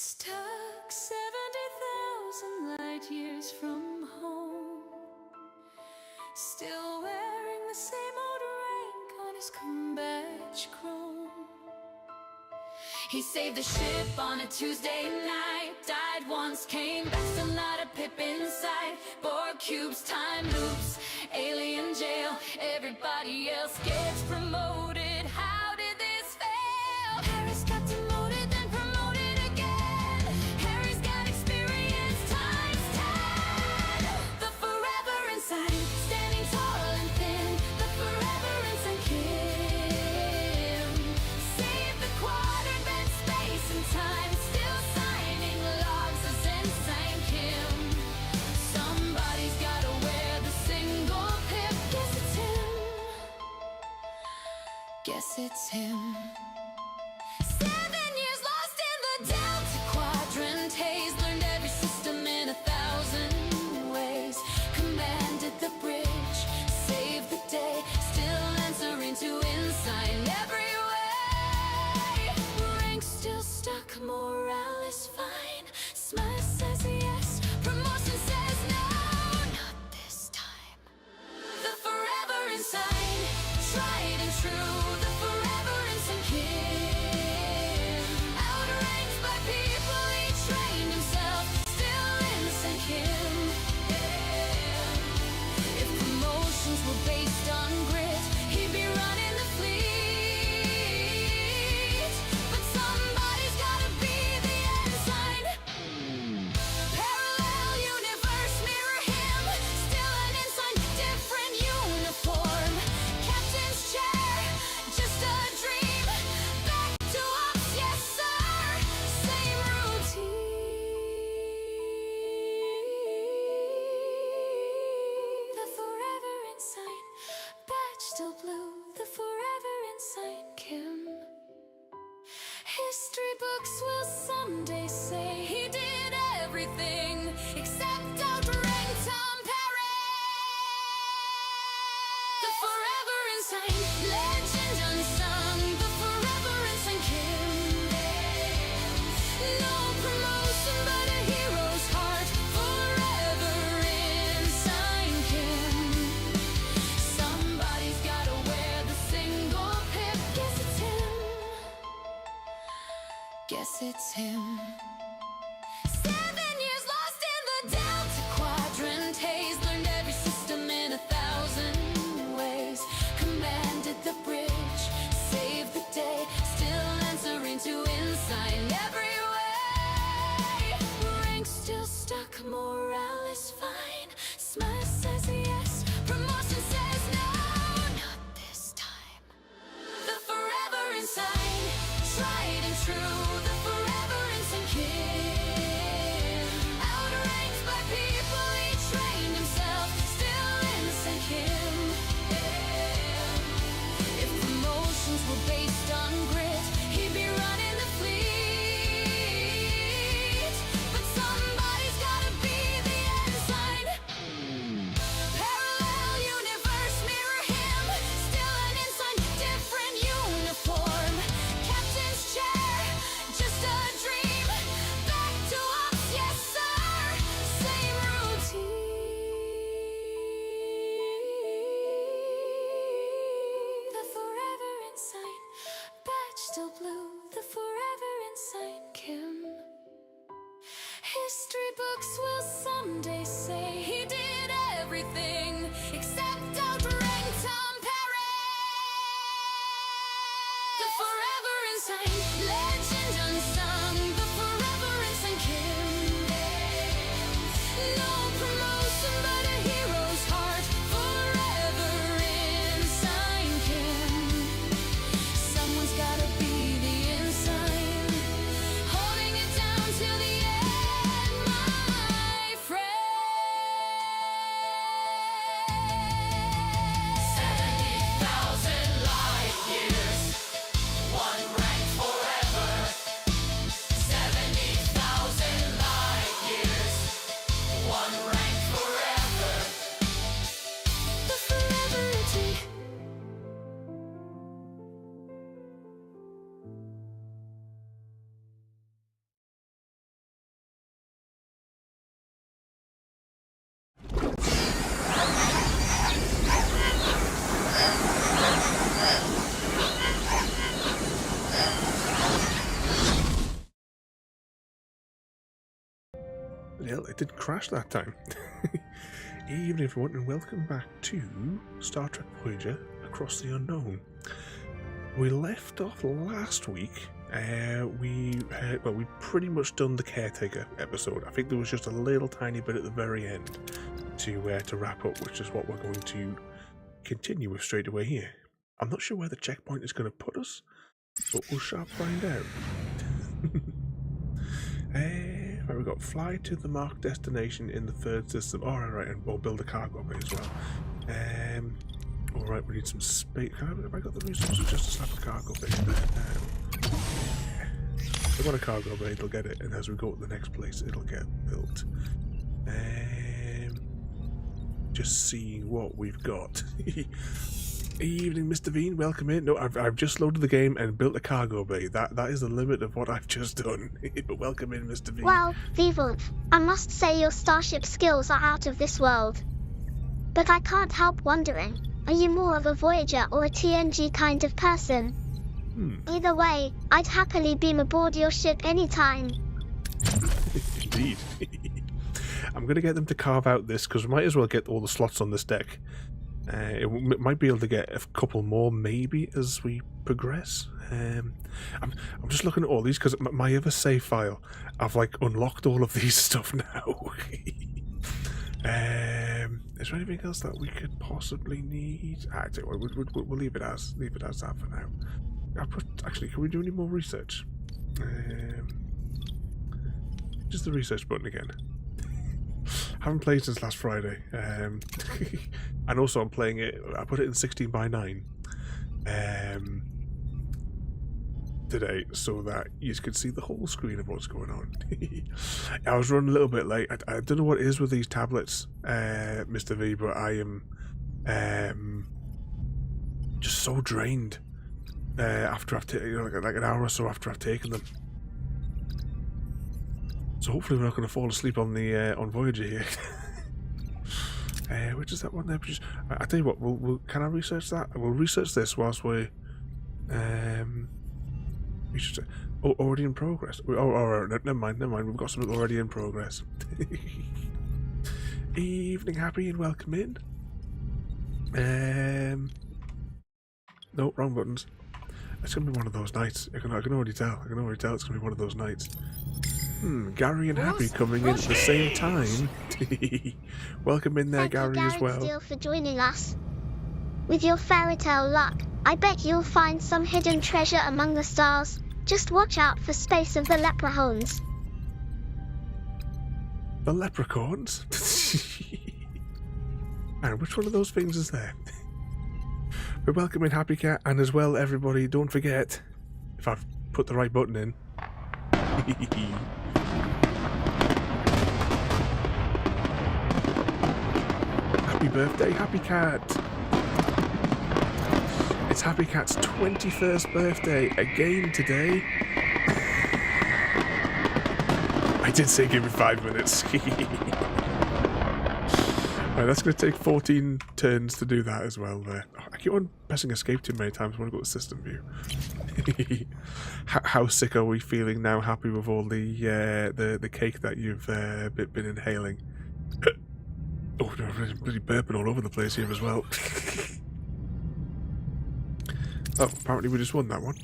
Stuck 70,000 light years from home, still wearing the same old rank on his combat chrome. He saved the ship on a Tuesday night, died once, came back, still not a pip inside. Borg cubes, time loops, alien jail, everybody else gets promoted. How did this fail? Harris got demoted, then promoted again. Harry's got experience times 10. The forever Ensign, standing tall and thin. The forever Ensign Kim saved the quadrant, bent space and time, still signing logs as Ensign Kim. Somebody's gotta wear the single pip. Guess it's him. Guess it's him. 7 years lost in the Delta Quadrant haze, learned every system in 1,000 ways. Commanded the bridge, saved the day, still answering to Ensign every way. Rank still stuck, morale is fine. Smile says yes, promotion says no. Not this time. The forever Ensign, tried and true. The forever Ensign Kim, outranked by people he trained himself, still Ensign Kim. Yeah. If promotions were based on grit, he'd be running the fleet. But somebody's gotta be the Ensign. Parallel universe, mirror him, still an Ensign, different uniform. Captain's chair, just a dream. Back to ops, yes sir, same routine. The forever Ensign, badge still blue. The forever Ensign Kim. History books will someday say he did everything except outrank Tom Perry. The forever Ensign, legend unsung. The forever Ensign Kim. No promotion but a hero's heart. Forever Ensign Kim. Somebody's gotta wear the single pip. Guess it's him. Guess it's him. 7 years lost in the Delta Quadrant haze, learned every system in 1,000 ways. Commanded the bridge, saved the day, still answering to Ensign every way. Rank still stuck, morale is fine. Smile says yes, promotion says no. Not this time. The forever Ensign, tried and true. The forever Ensign Kim, outranked by people he trained himself, still Ensign Kim. Yeah. If promotions were based on grit, he'd be running the fleet. But somebody's gotta be the Ensign. Parallel universe, mirror him, still an Ensign, different uniform. Captain's chair, just a dream. Back to ops, yes sir, same routine. The forever Ensign, badge still blue. The forever Ensign Kim. History books will someday say he did everything except outrank Tom Perry. The forever Ensign, legend unsung. The forever Ensign Kim. No promotion but a hero's heart. Forever Ensign Kim. Someone's gotta be the Ensign, holding it down till the end, my friend. 70,000 light years, one rank forever. well, it didn't crash that time. Evening everyone, and welcome back to Star Trek Voyager Across the Unknown. We left off last week. We pretty much done the caretaker episode. I think there was just a little tiny bit at the very end to wrap up, which is what we're going to continue with straight away here. I'm not sure where the checkpoint is going to put us, but we shall find out. Right, we've got fly to the marked destination in the third system. Alright, and we'll build a cargo bay as well. Alright, we need some space. Have I got the resources just to slap a cargo bay in there? If I want a cargo bay, they'll get it, and as we go to the next place, it'll get built. Just seeing what we've got. Evening, Mr. Bean. Welcome in. No, I've just loaded the game and built a cargo bay. That is the limit of what I've just done. But welcome in, Mr. Bean. Well, Deathloop, I must say your starship skills are out of this world. But I can't help wondering, are you more of a Voyager or a TNG kind of person? Either way, I'd happily beam aboard your ship anytime. Indeed. I'm going to get them to carve out this, because we might as well get all the slots on this deck. It might be able to get a couple more, maybe, as we progress. I'm just looking at all these, because my other save file, I've, like, unlocked all of these stuff now. Is there anything else that we could possibly need? We'll leave it as that for now. Actually, can we do any more research? Just the research button again. Haven't played since last Friday, and also I'm playing it. I put it in 16:9 today, so that you could see the whole screen of what's going on. I was running a little bit late. I don't know what it is with these tablets, Mr. V, but I am just so drained after I've taken, like an hour or so after I've taken them. So hopefully we're not going to fall asleep on the on Voyager here. Which is that one there? I tell you what, we'll can I research that? We'll research this whilst we should say, already in progress. Never mind. We've got something already in progress. Evening, happy, and welcome in. No, wrong buttons. It's gonna be one of those nights. I can already tell. It's gonna be one of those nights. Gary and Happy coming in at the same time. Welcome in there, Gary, as well. Thank you, Gary, for joining us. With your fairy tale luck, I bet you'll find some hidden treasure among the stars. Just watch out for space of the leprechauns. The leprechauns? And which one of those things is there? We're welcoming Happy Cat, and as well, everybody, don't forget, if I've put the right button in. Happy birthday, Happy Cat! It's Happy Cat's 21st birthday again today. I did say give it 5 minutes. Right, that's going to take 14 turns to do that as well there. I keep on pressing escape too many times when I go to system view. How sick are we feeling now, Happy, with all the cake that you've been inhaling? Oh, no, really burping all over the place here as well. Oh, apparently we just won that one.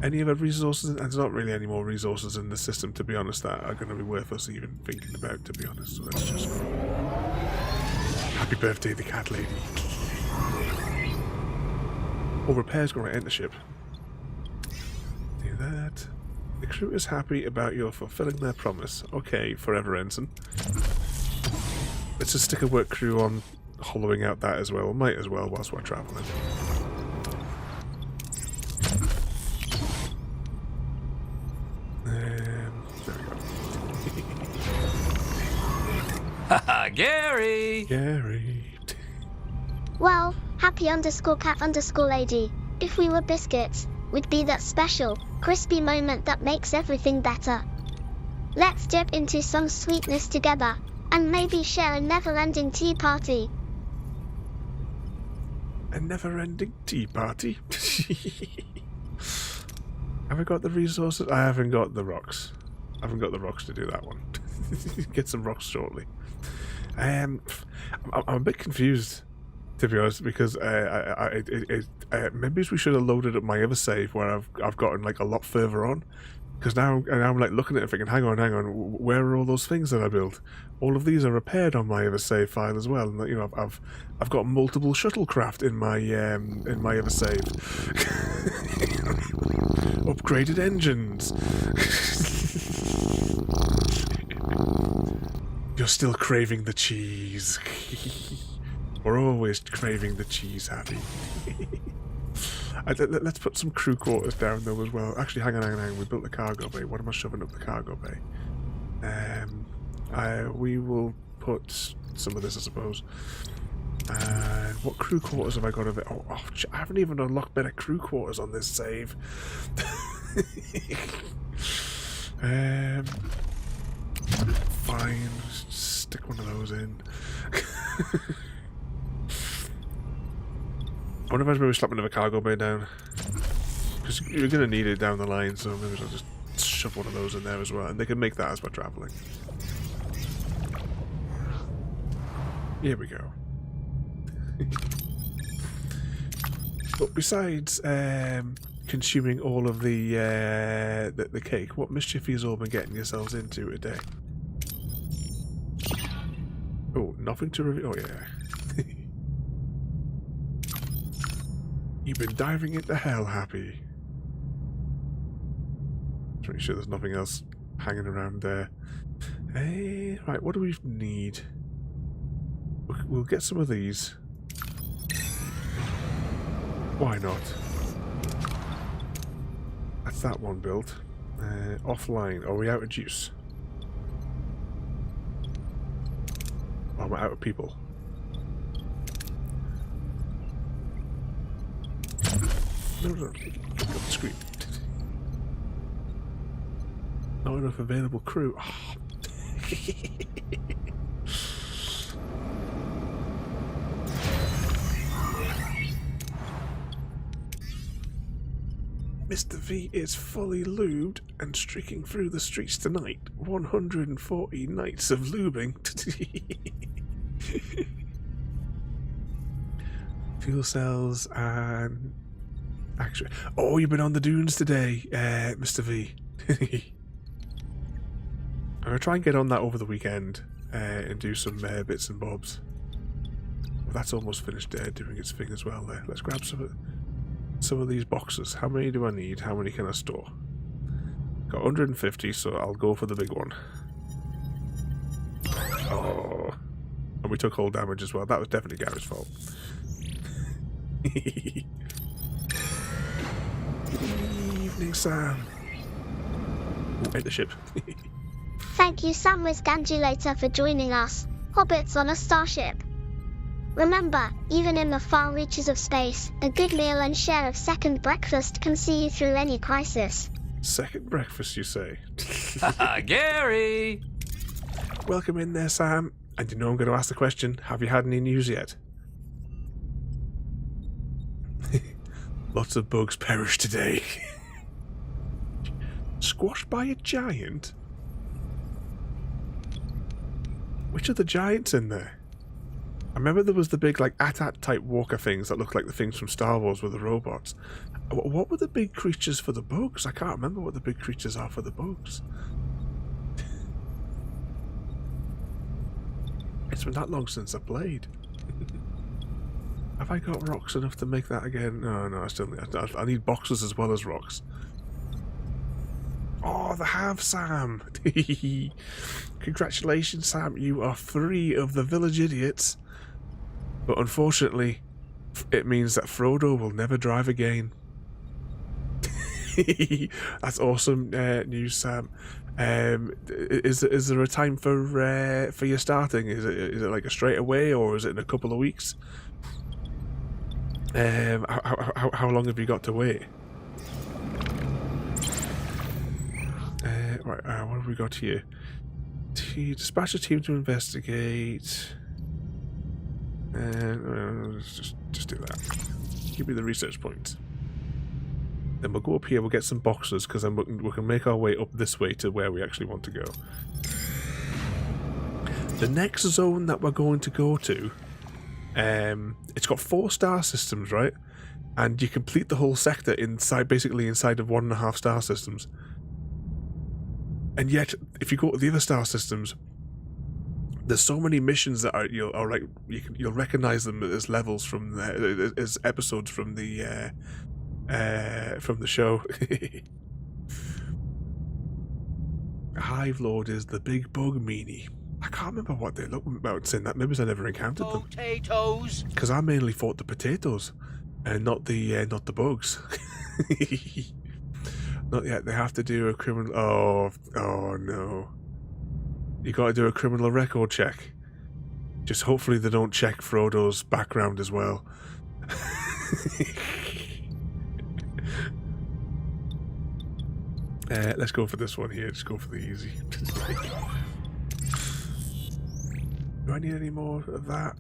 Any other resources? There's not really any more resources in the system, to be honest, that are going to be worth us even thinking about, to be honest. So let's just go. Happy birthday, the cat lady. Oh, repairs going to enter ship. Do that. The crew is happy about your fulfilling their promise. Okay, forever, Ensign. Let's just stick a work crew on hollowing out that as well. Might as well whilst we're travelling. There we go. Haha, Gary! Gary. Well, happy_cat_lady. If we were biscuits, we'd be that special, crispy moment that makes everything better. Let's dip into some sweetness together, and maybe share a never-ending tea party. A never-ending tea party? Have I got the resources? I haven't got the rocks. I haven't got the rocks to do that one. Get some rocks shortly. I'm a bit confused, to be honest, because maybe we should have loaded up my other save where I've gotten like a lot further on. Because now I'm like looking at it thinking, hang on, where are all those things that I built? All of these are repaired on my other save file as well. And you know, I've got multiple shuttlecraft in my other save. Upgraded engines. You're still craving the cheese. We're always craving the cheese, Abby. Let's put some crew quarters down though as well. Actually, hang on. We built the cargo bay. What am I shoving up the cargo bay? We will put some of this, I suppose. What crew quarters have I got of it? Oh, I haven't even unlocked better crew quarters on this save. Fine. Stick one of those in. I wonder if I should maybe slap another cargo bay down. Because you're going to need it down the line, so maybe I'll just shove one of those in there as well. And they can make that as we're travelling. Here we go. But besides consuming all of the cake, what mischief have you all been getting yourselves into today? Oh, nothing to reveal. Oh, yeah. You've been diving into hell, Happy. Pretty sure there's nothing else hanging around there. Right, what do we need? We'll get some of these. Why not? That's that one built. Offline. Are we out of juice? Oh, we're out of people. No, pick up the screen. Not enough available crew. Oh. Mr. V is fully lubed and streaking through the streets tonight. 140 nights of lubing. Fuel cells and... Actually, oh, you've been on the dunes today, Mr. V. I'm going to try and get on that over the weekend and do some bits and bobs. Well, that's almost finished doing its thing as well there. Let's grab some of these boxes. How many do I need? How many can I store? Got 150, so I'll go for the big one. Oh. And we took hull damage as well. That was definitely Gary's fault. Evening, Sam. Hate the ship. Thank you, Samwise Gandulator, for joining us, hobbits on a starship. Remember, even in the far reaches of space, a good meal and share of second breakfast can see you through any crisis. Second breakfast, you say? Gary! Welcome in there, Sam. And you know I'm going to ask the question, have you had any news yet? Lots of bugs perished today. Squashed by a giant? Which are the giants in there? I remember there was the big, like, AT-AT type walker things that looked like the things from Star Wars with the robots. What were the big creatures for the bugs? I can't remember what the big creatures are for the bugs. It's been that long since I played. Have I got rocks enough to make that again? No, I still need... I need boxes as well as rocks. Oh, the have, Sam! Congratulations, Sam. You are free of the village idiots. But unfortunately, it means that Frodo will never drive again. That's awesome news, Sam. Is there a time for your starting? Is it like a straight away, or is it in a couple of weeks? How long have you got to wait? Right, what have we got here? Dispatch a team to investigate. Just do that. Give me the research point. Then we'll go up here, we'll get some boxes, because then we can make our way up this way to where we actually want to go. The next zone that we're going to go to, it's got 4 star systems, right? And you complete the whole sector basically inside of 1.5 star systems. And yet, if you go to the other star systems, there's so many missions that you'll recognize them as levels as episodes from the show. Hive Lord is the big bug meanie. I can't remember what they look about saying that. Maybe I never encountered them. Potatoes. Because I mainly fought the potatoes, and not the bugs. Not yet. They have to do a criminal. Oh no! You got to do a criminal record check. Just hopefully they don't check Frodo's background as well. Let's go for this one here. Just go for the easy. Do I need any more of that?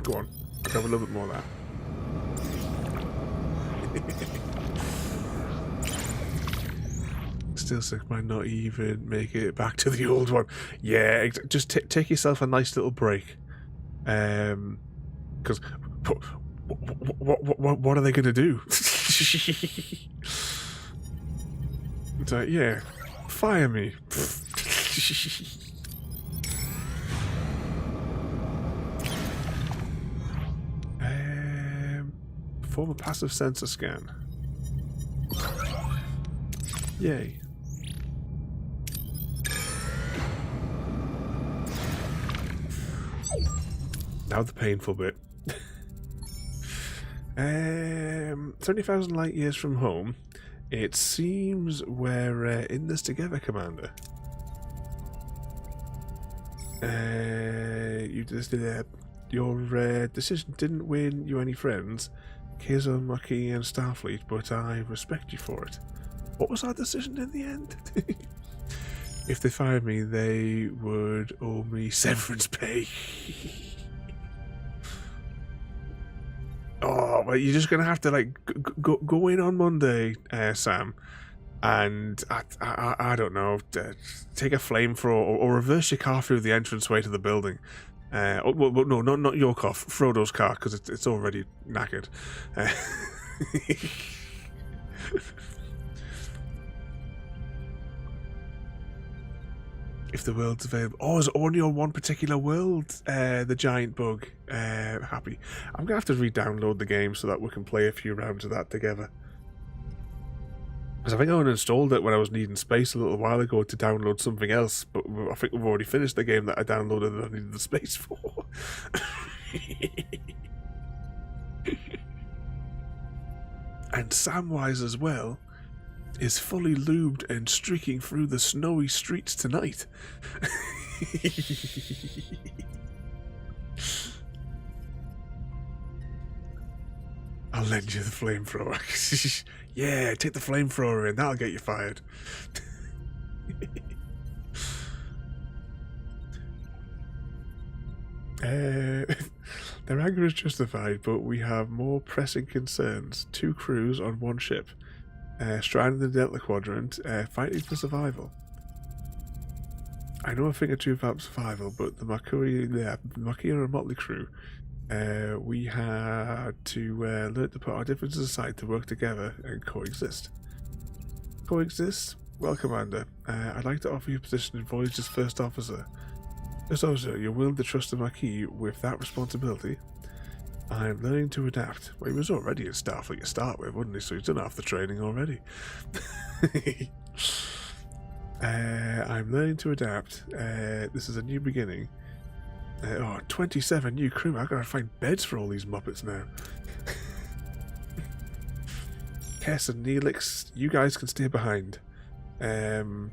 Go on. I'll have a little bit more of that. Still sick, might not even make it back to the old one. Yeah, just take yourself a nice little break. Because what are they going to do? It's like, yeah, fire me. Perform a passive sensor scan. Yay. Now the painful bit. 70,000 light years from home. It seems we're in this together, Commander. Your decision didn't win you any friends, Kiza, Mucky, and Starfleet, but I respect you for it. What was our decision in the end? If they fired me, they would owe me severance pay. Oh, well, you're just gonna have to like go in on Monday, Sam, and I don't know, take a flamethrower or reverse your car through the entranceway to the building. Well, no, not your car, Frodo's car, because it's already knackered. If the world's available. Oh, is it only on one particular world? The giant bug. Happy. I'm gonna have to re-download the game so that we can play a few rounds of that together. Because I think I uninstalled it when I was needing space a little while ago to download something else, but I think we've already finished the game that I downloaded that I needed the space for. And Samwise as well is fully lubed and streaking through the snowy streets tonight. I'll lend you the flamethrower. Yeah, take the flamethrower in, that'll get you fired. Their anger is justified, but we have more pressing concerns. 2 crews on 1 ship. Stranded in the Delta Quadrant, fighting for survival. I know a thing or two about survival, but the Maquis are a motley crew. We had to learn to put our differences aside to work together and coexist. Coexist? Well, Commander, I'd like to offer you a position in Voyager's first officer. First officer, you're willing to trust the Maquis with that responsibility? I'm learning to adapt. Well, he was already in Starfleet to start with, wasn't he? So he's done half the training already. I'm learning to adapt. This is a new beginning. 27 new crew. I've got to find beds for all these Muppets now. Kess and Neelix, you guys can stay behind. Do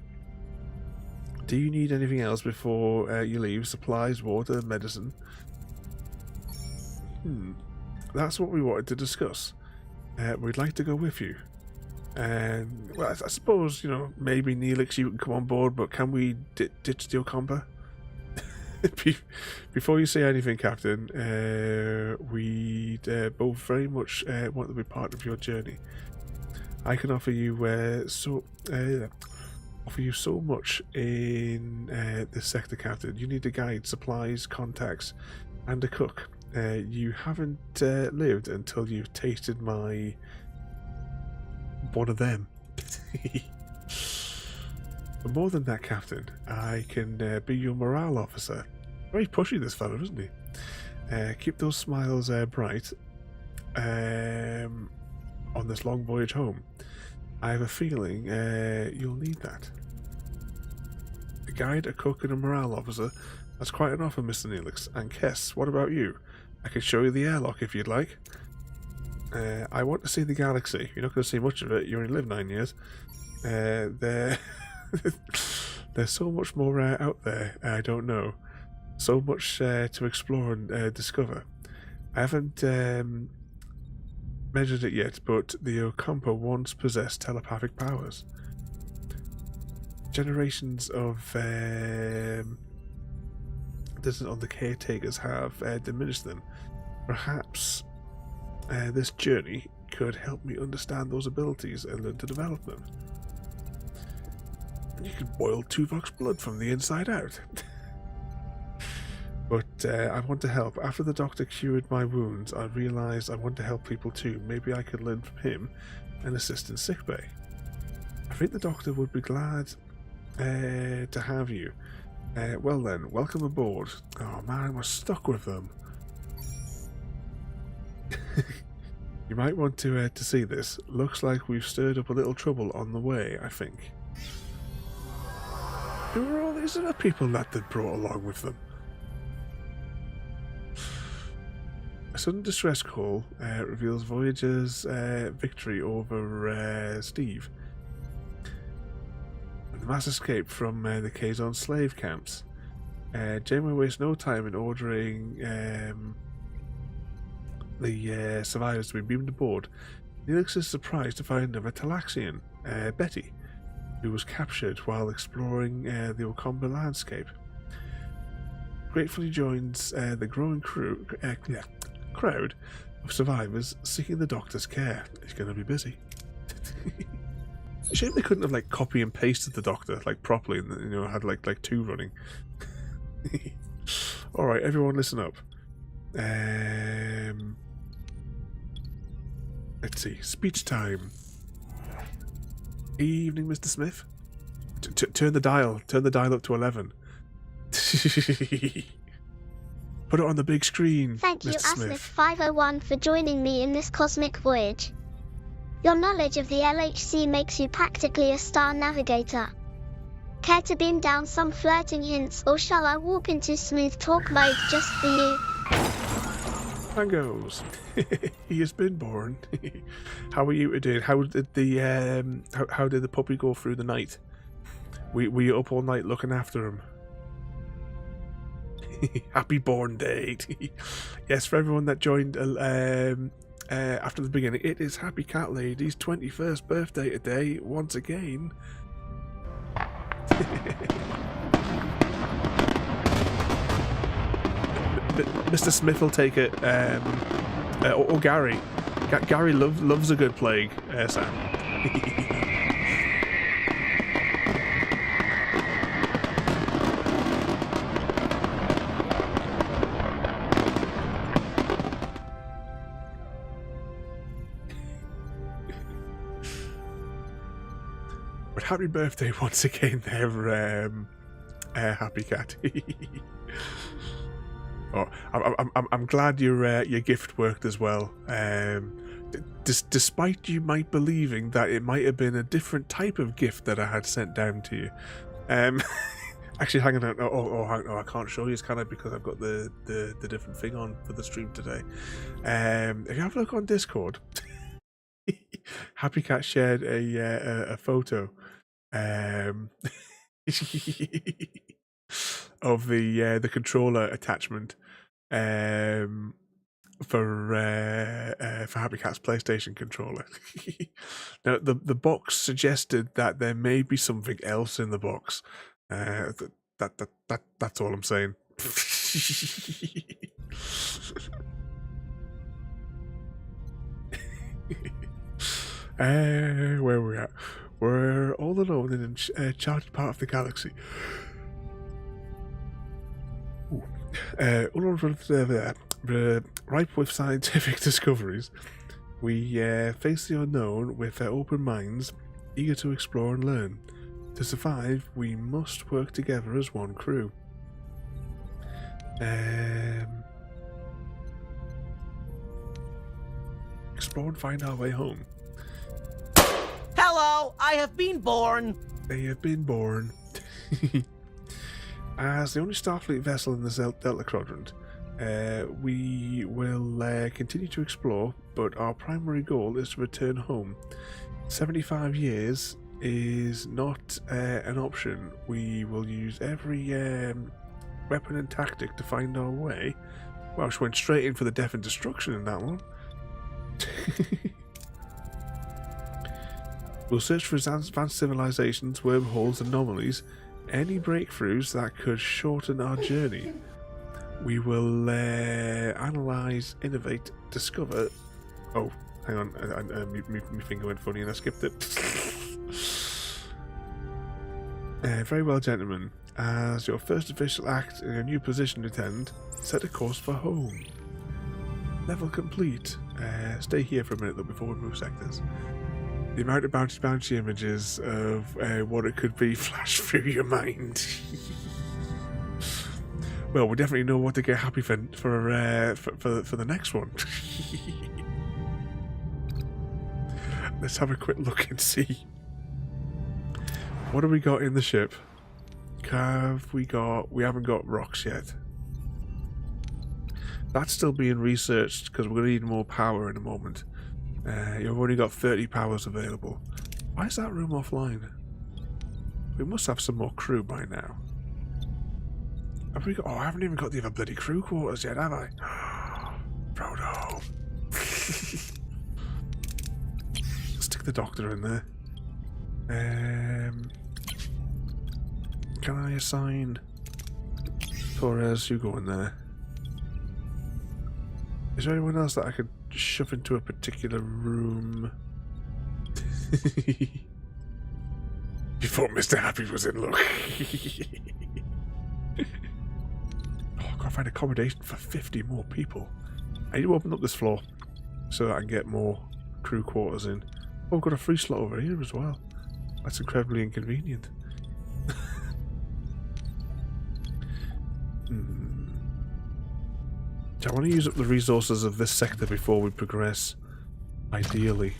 you need anything else before you leave? Supplies, water, medicine? That's what we wanted to discuss. We'd like to go with you. And, well, I suppose, maybe Neelix, you can come on board, but can we ditch Steel Compa? Before you say anything, Captain, we'd both very much want to be part of your journey. I can offer you offer you so much in this sector, Captain. You need a guide, supplies, contacts, and a cook. You haven't lived until you've tasted my... one of them. But more than that, Captain, I can be your morale officer. Very pushy, this fellow, isn't he? Keep those smiles bright on this long voyage home. I have a feeling you'll need that. A guide, a cook, and a morale officer. That's quite an offer, Mr. Neelix. And Kess, what about you? I can show you the airlock if you'd like. I want to see the galaxy. You're not going to see much of it. You only live 9 years. There's so much more out there. I don't know. So much to explore and discover. I haven't measured it yet, but the Ocampa once possessed telepathic powers. Generations of the caretakers have diminished them. Perhaps this journey could help me understand those abilities and learn to develop them. You could boil Tuvok's blood from the inside out. But I want to help. After the doctor cured my wounds, I realised I want to help people too. Maybe I could learn from him and assist in sickbay. I think the doctor would be glad to have you. Well then, welcome aboard. Oh man, we're stuck with them. You might want to see this. Looks like we've stirred up a little trouble on the way, I think. Who are all these other people that they brought along with them? A sudden distress call reveals Voyager's victory over Steve. The mass escape from the Kazon slave camps. Janeway wastes no time in ordering the survivors to be beamed aboard. Neelix is surprised to find another Talaxian, Betty, who was captured while exploring the Ocampa landscape. Gratefully joins the growing crowd of survivors seeking the doctor's care. He's going to be busy. Shame they couldn't have copy and pasted the doctor properly, and had like two running. All right, everyone, listen up. Let's see. Speech time. Evening, Mr. Smith. Turn the dial. Turn the dial up to 11. Put it on the big screen. Thank you, Mr. Smith. Asmith 501, for joining me in this cosmic voyage. Your knowledge of the LHC makes you practically a star navigator. Care to beam down some flirting hints, or shall I warp into smooth talk mode just for you? Tangos. He has been born. How are you today? How did the puppy go through the night? Were you up all night looking after him? Happy born date. Yes, for everyone that joined after the beginning, it is Happy Cat Lady's 21st birthday today, once again. Mr. Smith will take it, or Gary. Gary loves a good plague, Sam. But happy birthday once again there, Happy Cat. Oh, I'm glad your gift worked as well. Despite you might believing that it might have been a different type of gift that I had sent down to you. Actually, hang on. Oh, I can't show you. It's kind of because I've got the different thing on for the stream today. If you have a look on Discord, Happy Cat shared a photo of the controller attachment for Happy Cat's PlayStation controller. Now the box suggested that there may be something else in the box. That's all I'm saying. Where are we at? We're all alone in an uncharted part of the galaxy. Ripe with scientific discoveries, we face the unknown with open minds, eager to explore and learn. To survive, we must work together as one crew. Explore and find our way home. Hello, I have been born. They have been born. As the only Starfleet vessel in the Delta Quadrant, we will continue to explore, but our primary goal is to return home. 75 years is not an option. We will use every weapon and tactic to find our way. Well, she went straight in for the death and destruction in that one. We'll search for advanced civilizations, wormholes, anomalies, any breakthroughs that could shorten our journey. We will analyze, innovate, discover... Oh, hang on, my finger went funny and I skipped it. Very well, gentlemen. As your first official act in your new position, Lieutenant, set a course for home. Level complete. Stay here for a minute though before we move sectors. The amount of bouncy images of what it could be flash through your mind. Well, we definitely know what to get happy for the next one. Let's have a quick look and see. What have we got in the ship? We haven't got rocks yet. That's still being researched because we're going to need more power in a moment. You've only got 30 powers available. Why is that room offline? We must have some more crew by now. Have we got? Oh, I haven't even got the other bloody crew quarters yet, have I? Frodo. Stick the doctor in there. Can I assign Torres? You go in there. Is there anyone else that I could shove into a particular room? You thought Mr. Happy was in luck. Oh, I've got to find accommodation for 50 more people. I need to open up this floor so that I can get more crew quarters in. Oh, I've got a free slot over here as well. That's incredibly inconvenient. So I want to use up the resources of this sector before we progress. Ideally.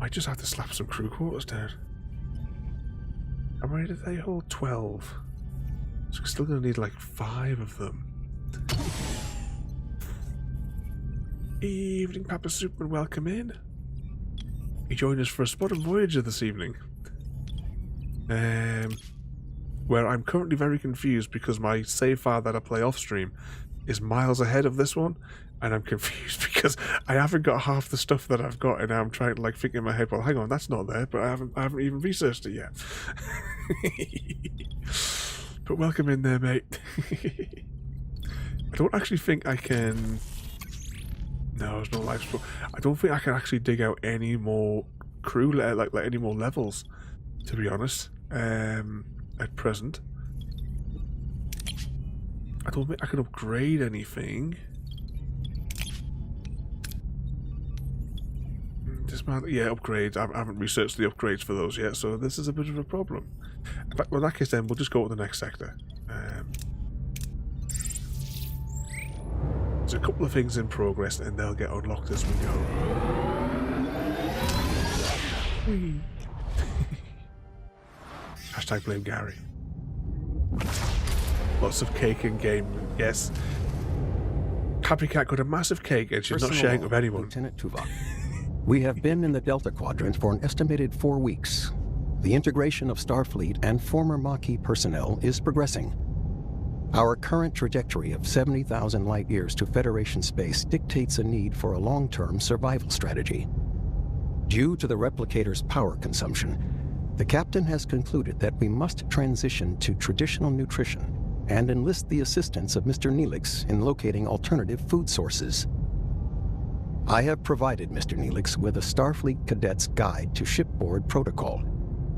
I just have to slap some crew quarters down. How many did they hold? 12. So we're still going to need like 5 of them. Evening, Papa Superman, welcome in. You joined us for a spot on Voyager this evening. Where I'm currently very confused because my save file that I play off stream is miles ahead of this one, and I'm confused because I haven't got half the stuff that I've got, and now I'm trying to like think in my head, well, hang on, that's not there, but I haven't even researched it yet. But welcome in there, mate. I don't actually think I can. No, there's no life support. I don't think I can actually dig out any more crew, like any more levels, to be honest. At present. I don't think I can upgrade anything. Dismount, yeah, upgrades. I haven't researched the upgrades for those yet, so this is a bit of a problem. But in that case, then we'll just go to the next sector. There's a couple of things in progress, and they'll get unlocked as we go. Whee. Hashtag blame Gary. Lots of cake in game, yes. Happy Cat got a massive cake and she's not sharing it with anyone. Lieutenant Tuvok. We have been in the Delta Quadrant for an estimated 4 weeks. The integration of Starfleet and former Maquis personnel is progressing. Our current trajectory of 70,000 light-years to Federation space dictates a need for a long-term survival strategy. Due to the replicator's power consumption, the captain has concluded that we must transition to traditional nutrition and enlist the assistance of Mr. Neelix in locating alternative food sources. I have provided Mr. Neelix with a Starfleet Cadet's Guide to Shipboard Protocol,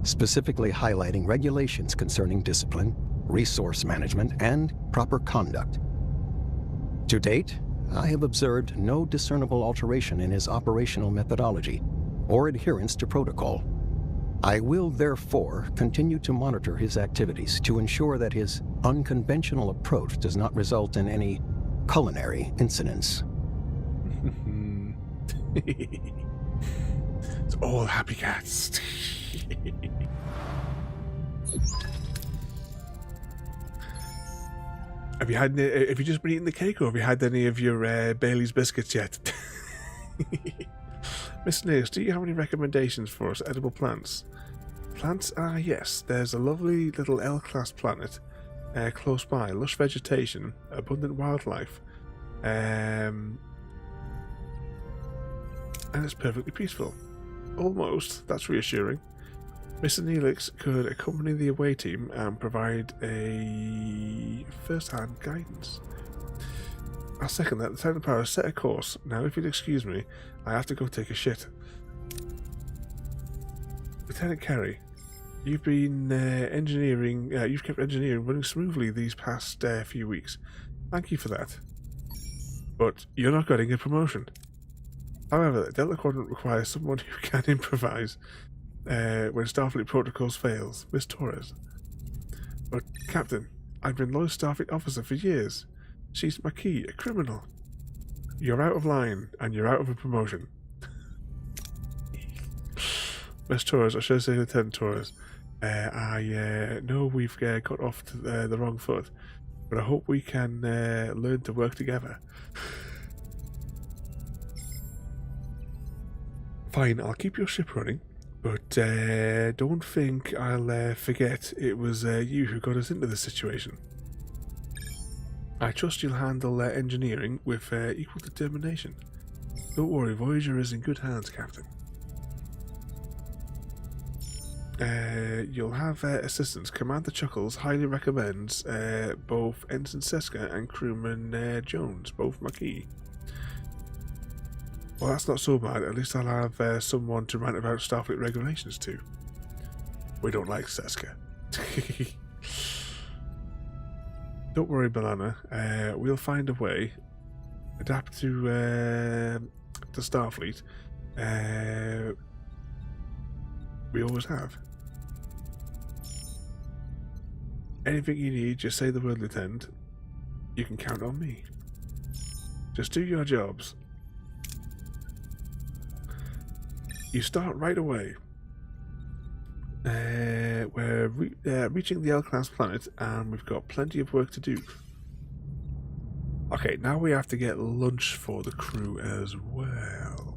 specifically highlighting regulations concerning discipline, resource management, and proper conduct. To date, I have observed no discernible alteration in his operational methodology or adherence to protocol. I will therefore continue to monitor his activities to ensure that his unconventional approach does not result in any culinary incidents. It's all happy cats. Have you just been eating the cake, or have you had any of your Bailey's biscuits yet? Miss Neils, do you have any recommendations for us? Edible plants? Plants? Ah, yes. There's a lovely little L-class planet close by. Lush vegetation, abundant wildlife, and it's perfectly peaceful. Almost. That's reassuring. Mr. Neelix could accompany the away team and provide a first-hand guidance. I'll second that. The Titan Power set a course. Now, if you'd excuse me, I have to go take a shit. Lieutenant Carey, you've been you've kept engineering running smoothly these past few weeks. Thank you for that. But you're not getting a promotion. However, the Delta Quadrant requires someone who can improvise when Starfleet protocols fails. Miss Torres. But, Captain, I've been loyal Starfleet officer for years. She's Maquis, a criminal. You're out of line, and you're out of a promotion. Miss Torres, or should I say Lieutenant Torres, I know we've got off to the wrong foot, but I hope we can learn to work together. Fine, I'll keep your ship running, but don't think I'll forget it was you who got us into this situation. I trust you'll handle engineering with equal determination. Don't worry, Voyager is in good hands, Captain. You'll have assistance. Commander Chuckles highly recommends both Ensign Seska and Crewman Jones, both Maquis. Well, that's not so bad. At least I'll have someone to rant about Starfleet regulations to. We don't like Seska. Don't worry, Balana. We'll find a way. Adapt to Starfleet. We always have. Anything you need, just say the word, Lieutenant. You can count on me. Just do your jobs. You start right away. We're reaching the L-class planet, and we've got plenty of work to do. Okay, now we have to get lunch for the crew as well.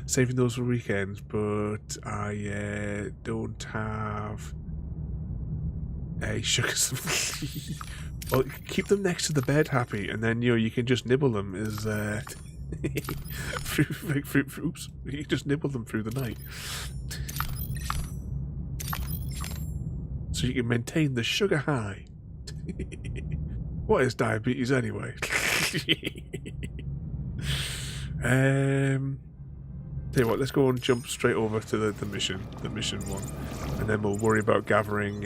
Saving those for weekends, but I don't have a sugar. Well, keep them next to the bed, Happy, and then you can just nibble them. Oops, you just nibble them through the night, so you can maintain the sugar high. What is diabetes anyway? Tell you what, let's go and jump straight over to the mission one, and then we'll worry about gathering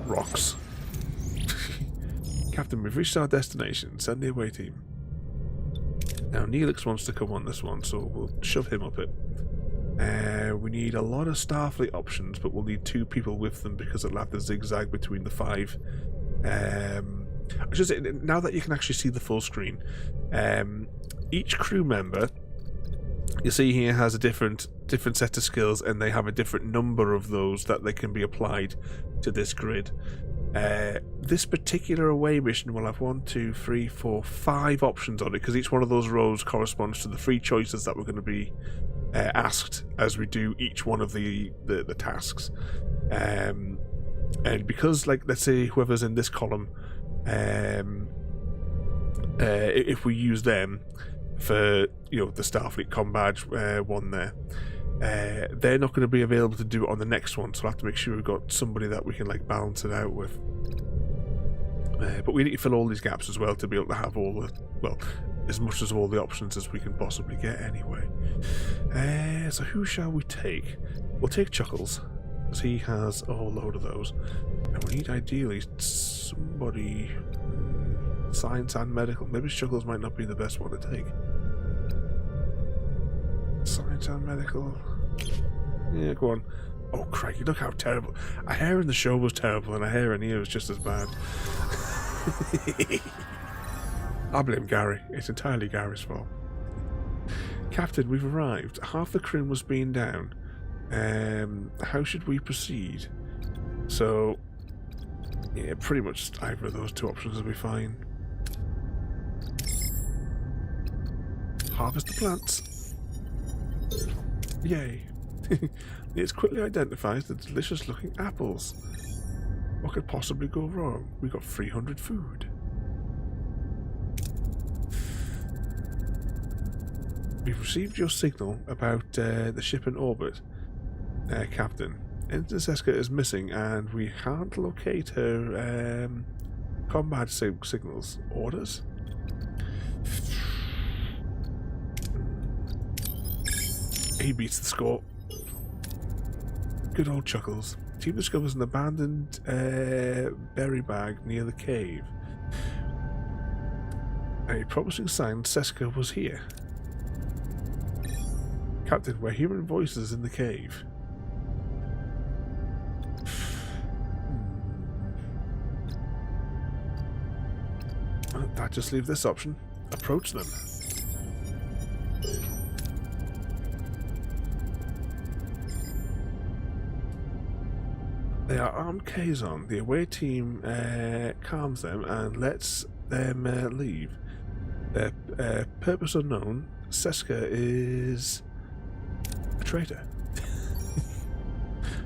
rocks. Captain, we've reached our destination. Send the away team. Now, Neelix wants to come on this one, so we'll shove him up it. We need a lot of Starfleet options, but we'll need 2 people with them because it'll have to zigzag between the 5. I should say, now that you can actually see the full screen, each crew member, you see here, has a different set of skills, and they have a different number of those that they can be applied to this grid. This particular away mission will have 1, 2, 3, 4, 5 options on it, because each one of those rows corresponds to the 3 choices that we're going to be asked as we do each one of the tasks. And because, like, let's say whoever's in this column, if we use them for, the Starfleet Com badge one there, they're not going to be available to do it on the next one, so we'll have to make sure we've got somebody that we can balance it out with. But we need to fill all these gaps as well to be able to have all the, as much as all the options as we can possibly get anyway. So who shall we take? We'll take Chuckles, because he has a whole load of those. And we need ideally somebody... science and medical. Maybe Chuckles might not be the best one to take. Science and medical. Yeah, go on. Oh, crikey, look how terrible. A hair in the show was terrible, and a hair in here was just as bad. I blame Gary. It's entirely Gary's fault. Captain, we've arrived. Half the crew was being down. How should we proceed? So, yeah, pretty much either of those two options will be fine. Harvest the plants. Yay. It quickly identifies the delicious looking apples. What could possibly go wrong? We got 300 food. We've received your signal about the ship in orbit, Captain. Ensign Seska is missing and we can't locate her combat signals. Orders? He beats the score. Good old Chuckles. Team discovers an abandoned berry bag near the cave. A promising sign Seska was here. Captain, we're hearing voices in the cave. Well, that just leaves this option. Approach them. They are armed Kazon. The away team calms them and lets them leave. Their purpose unknown. Seska is a traitor.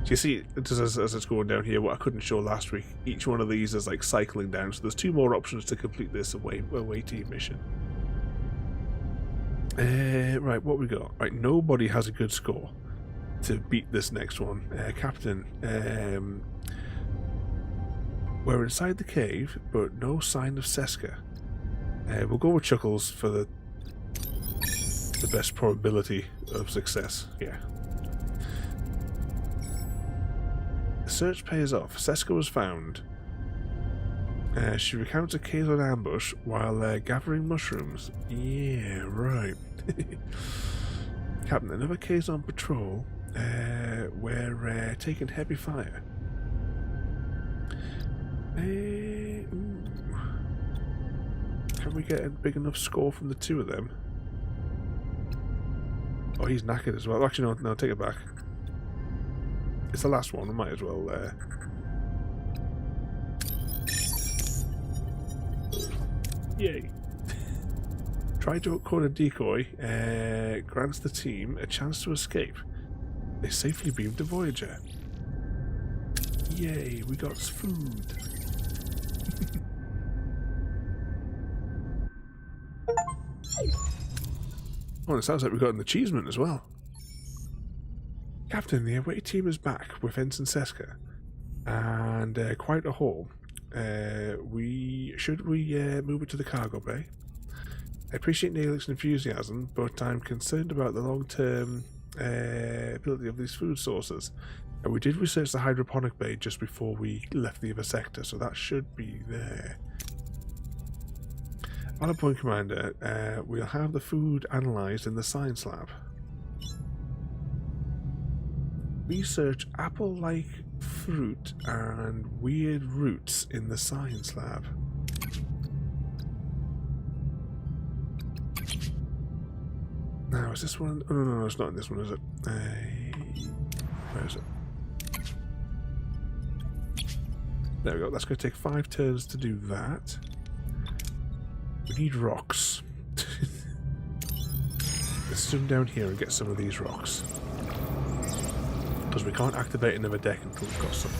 Do you see, as it's going down here, what I couldn't show last week, each one of these is like cycling down, so there's 2 more options to complete this away team mission. Right, what we got? Right, nobody has a good score to beat this next one. Captain, we're inside the cave, but no sign of Seska. We'll go with Chuckles for the best probability of success. Yeah. The search pays off. Seska was found. She recounts a Kazon ambush while gathering mushrooms. Yeah, right. Captain, another Kazon patrol. We're taking heavy fire. Can we get a big enough score from the 2 of them? Oh, he's knackered as well. Actually, no, take it back. It's the last one. We might as well. Yay! Try to call a decoy. Grants the team a chance to escape. They safely beamed the Voyager. Yay! We got food. Oh, it sounds like we got an achievement as well. Captain, the away team is back with Ensign Seska, and quite a haul. Should we move it to the cargo bay? I appreciate Neelix's enthusiasm, but I'm concerned about the long-term ability of these food sources. And we did research the hydroponic bay just before we left the other sector, so that should be there. On a point, Commander, we'll have the food analysed in the science lab. Research apple-like fruit and weird roots in the science lab. Now, is this one? Oh, no, it's not in this one, is it? Where is it? There we go. That's going to take 5 turns to do that. We need rocks. Let's zoom down here and get some of these rocks. Because we can't activate another deck until we've got some.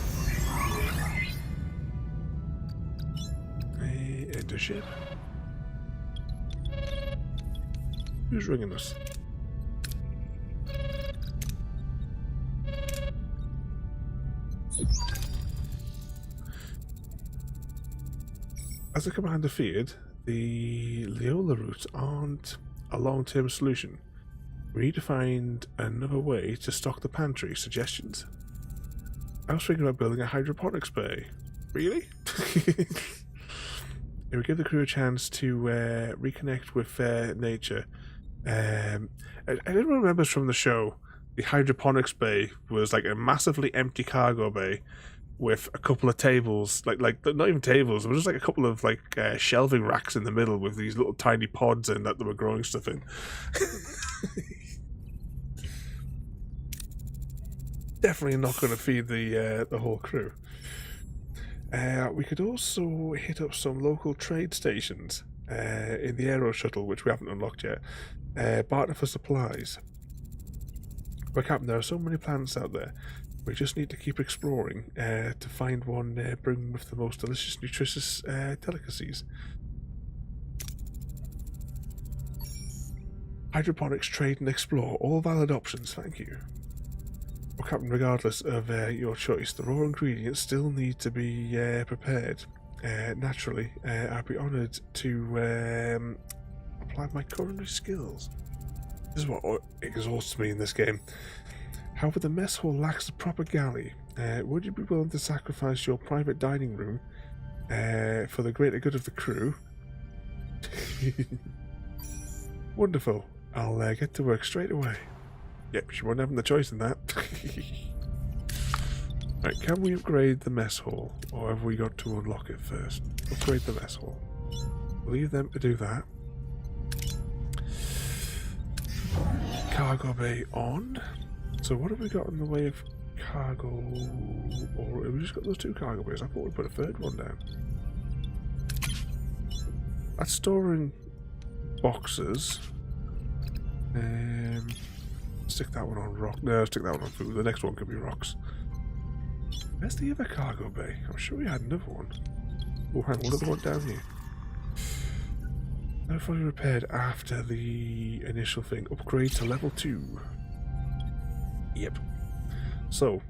Enter ship. Who's ringing us? As the commander feared, the Leola routes aren't a long-term solution. We need to find another way to stock the pantry. Suggestions? I was thinking about building a hydroponics bay. Really? It would give the crew a chance to reconnect with nature. Everyone remembers from the show, the hydroponics bay was like a massively empty cargo bay with a couple of tables, like not even tables, it was just like a couple of like shelving racks in the middle with these little tiny pods in that they were growing stuff in. Definitely not going to feed the whole crew. We could also hit up some local trade stations in the aero shuttle, which we haven't unlocked yet. Barter for supplies. But Captain, there are so many planets out there. We just need to keep exploring to find one bringing with the most delicious, nutritious delicacies. Hydroponics, trade and explore. All valid options, thank you. Well, Captain, regardless of your choice, the raw ingredients still need to be prepared. Naturally, I'd be honoured to apply my culinary skills. This is what exhausts me in this game. However, the mess hall lacks the proper galley. Would you be willing to sacrifice your private dining room for the greater good of the crew? Wonderful. I'll get to work straight away. Yep, she wasn't having the choice in that. Right, can we upgrade the mess hall? Or have we got to unlock it first? Upgrade the mess hall. Leave them to do that. Cargo bay on. So what have we got in the way of cargo? Or have we just got those two cargo bays? I thought we put a third one down. That's storing boxes. Stick that one on rock. No, stick that one on food. The next one could be rocks. Where's the other cargo bay? I'm sure we had another one. Oh, hang on, another one down here. Now fully repaired after the initial thing. Upgrade to level 2. Yep. So,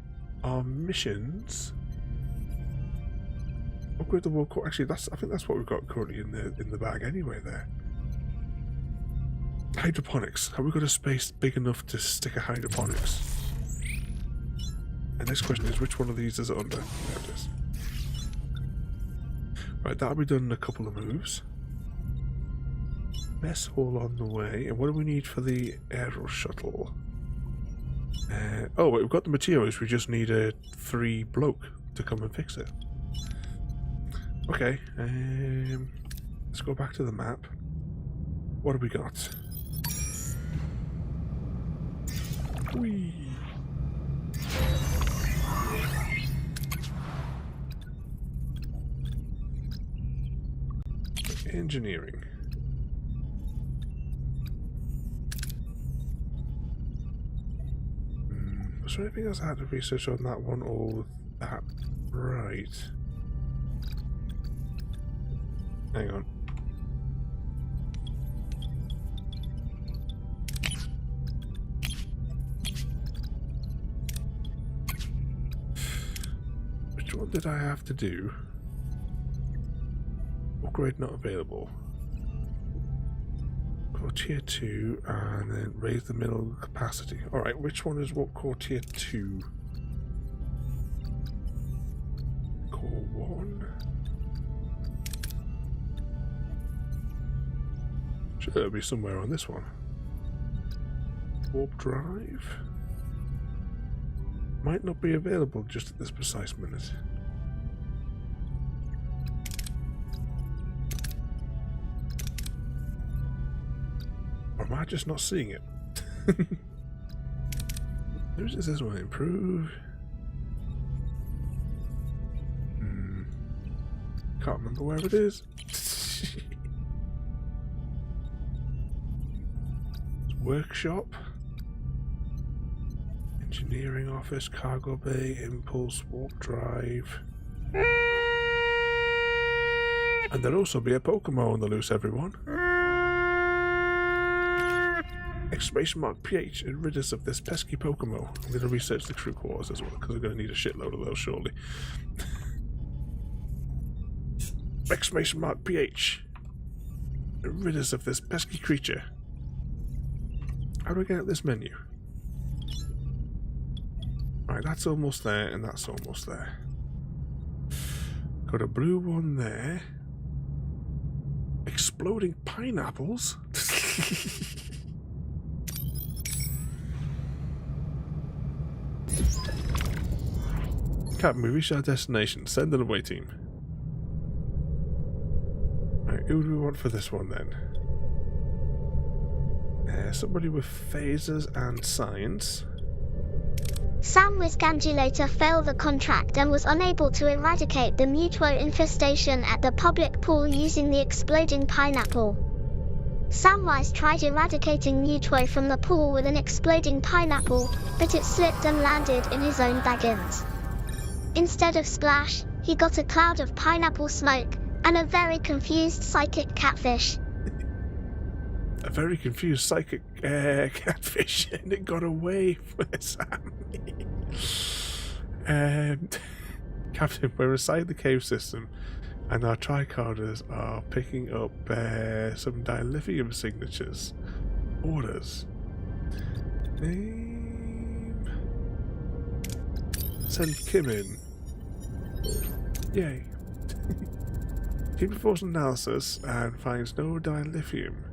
our missions. Upgrade the world core. Actually, I think that's what we've got currently in the bag anyway. There. Hydroponics. Have we got a space big enough to stick a hydroponics? The next question is, which one of these is it under? There it is. Right, that'll be done in a couple of moves. Mess hall on the way. And what do we need for the aero shuttle? Oh, wait, we've got the materials. We just need a 3 bloke to come and fix it. Okay. Let's go back to the map. What have we got? Whee! Engineering. Was there anything else I had to research on that one or that? Right. Hang on. Which one did I have to do? Upgrade not available. Core tier 2 and then raise the middle capacity. Alright, which one is what core tier 2? Core 1? Should there be somewhere on this one? Warp drive? Might not be available just at this precise minute. Or am I just not seeing it? There's this one. Improve. Can't remember where it is. Workshop. Engineering office. Cargo bay. Impulse. Warp drive. And there'll also be a Pokemon on the loose, everyone. Exclamation mark PH and rid us of this pesky Pokemon. I'm going to research the crew quarters as well because we're going to need a shitload of those shortly. Exclamation mark PH. rid us of this pesky creature. How do I get out this menu? Right, that's almost there, and that's almost there. Got a blue one there. Exploding pineapples? Captain, we reached our destination. Send an away team. Right, who do we want for this one then? Somebody with phasers and science. Sam Wiscangulator failed the contract and was unable to eradicate the Mutuo infestation at the public pool using the exploding pineapple. Samwise tried eradicating Mutuo from the pool with an exploding pineapple, but it slipped and landed in his own baggins. Instead of splash, he got a cloud of pineapple smoke and a very confused psychic catfish. A very confused psychic catfish, and it got away from Sam. Captain, we're inside the cave system, and our tricorders are picking up some dilithium signatures. Orders. Name. Send Kim in. Yay. Team performs analysis and finds no dilithium.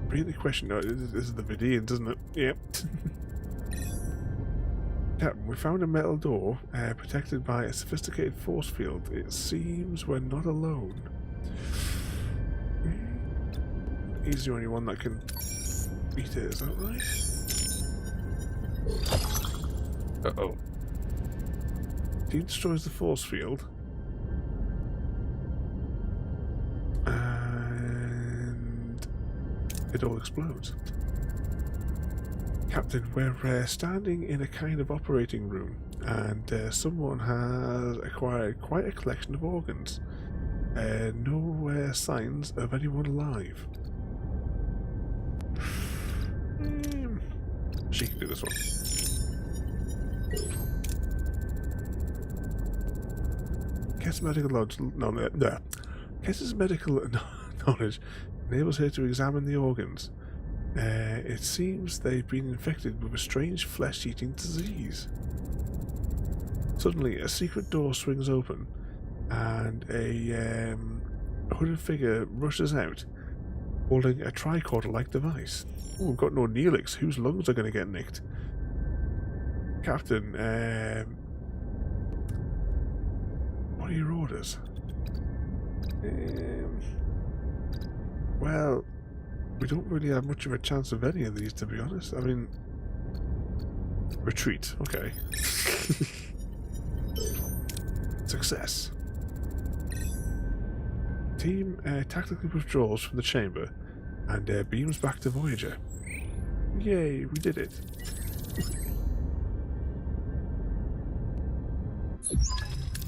Really question. No, this is the Vidians, isn't it? Yep. Captain, we found a metal door protected by a sophisticated force field. It seems we're not alone. He's the only one that can beat it, is that right? Uh-oh. Team destroys the force field. And it all explodes. Captain, we're standing in a kind of operating room, and someone has acquired quite a collection of organs. No signs of anyone alive. She can do this one. Kess's medical Kess's medical knowledge enables her to examine the organs. It seems they've been infected with a strange flesh-eating disease. Suddenly, a secret door swings open, and a hooded figure rushes out, holding a tricorder-like device. Oh, we've got no Neelix. Whose lungs are going to get nicked? Captain, what are your orders? Well, we don't really have much of a chance of any of these, to be honest. I mean, retreat, okay. Success. Team tactically withdraws from the chamber and beams back to Voyager. Yay, we did it.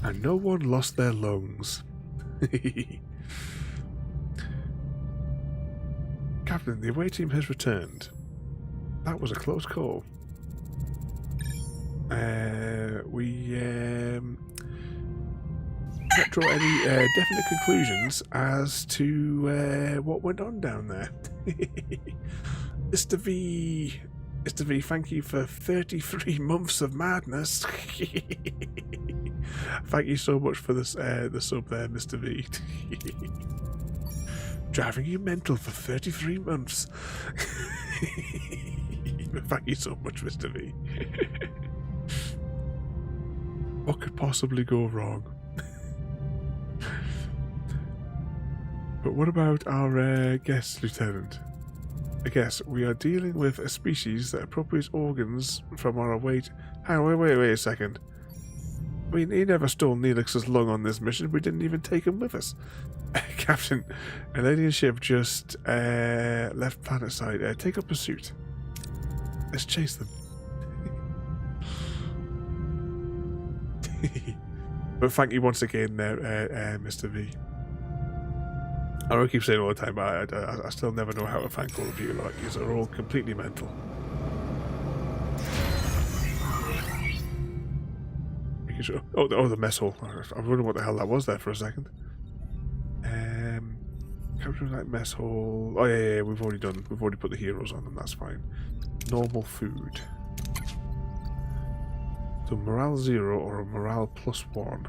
And no one lost their lungs. Captain, the away team has returned. That was a close call. We can't draw any definite conclusions as to what went on down there. Mr. V, thank you for 33 months of madness. Thank you so much for this, the sub there, Mr. V. Driving you mental for 33 months. Thank you so much, Mr. V. What could possibly go wrong? But what about our guest, Lieutenant? I guess we are dealing with a species that appropriates organs from our await. Hang on, wait a second. I mean, he never stole Neelix's lung on this mission. We didn't even take him with us. Captain, an alien ship just left planet side. Take up pursuit. Let's chase them. But thank you once again there, Mr. V. I don't keep saying all the time, but I still never know how to thank all of you. Like, you are all completely mental. Oh, the mess hall. I was wondering what the hell that was there for a second. Capture like mess hall. Oh yeah, we've already put the heroes on them, that's fine. Normal food. So morale 0 or a morale +1.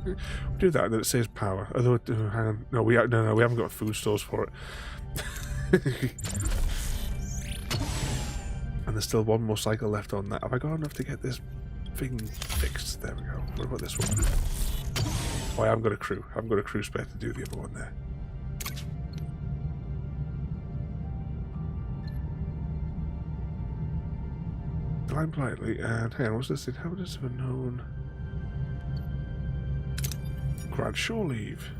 We do that, and then it saves power. Although, hang on, no, we haven't got food stores for it. And there's still one more cycle left on that. Have I got enough to get this thing fixed? There we go. What about this one? Oh, I haven't got a crew. I haven't got a crew spare to do the other one there. Climb politely, and hang on, what's this? Inhabitants of a known. Grant shore leave.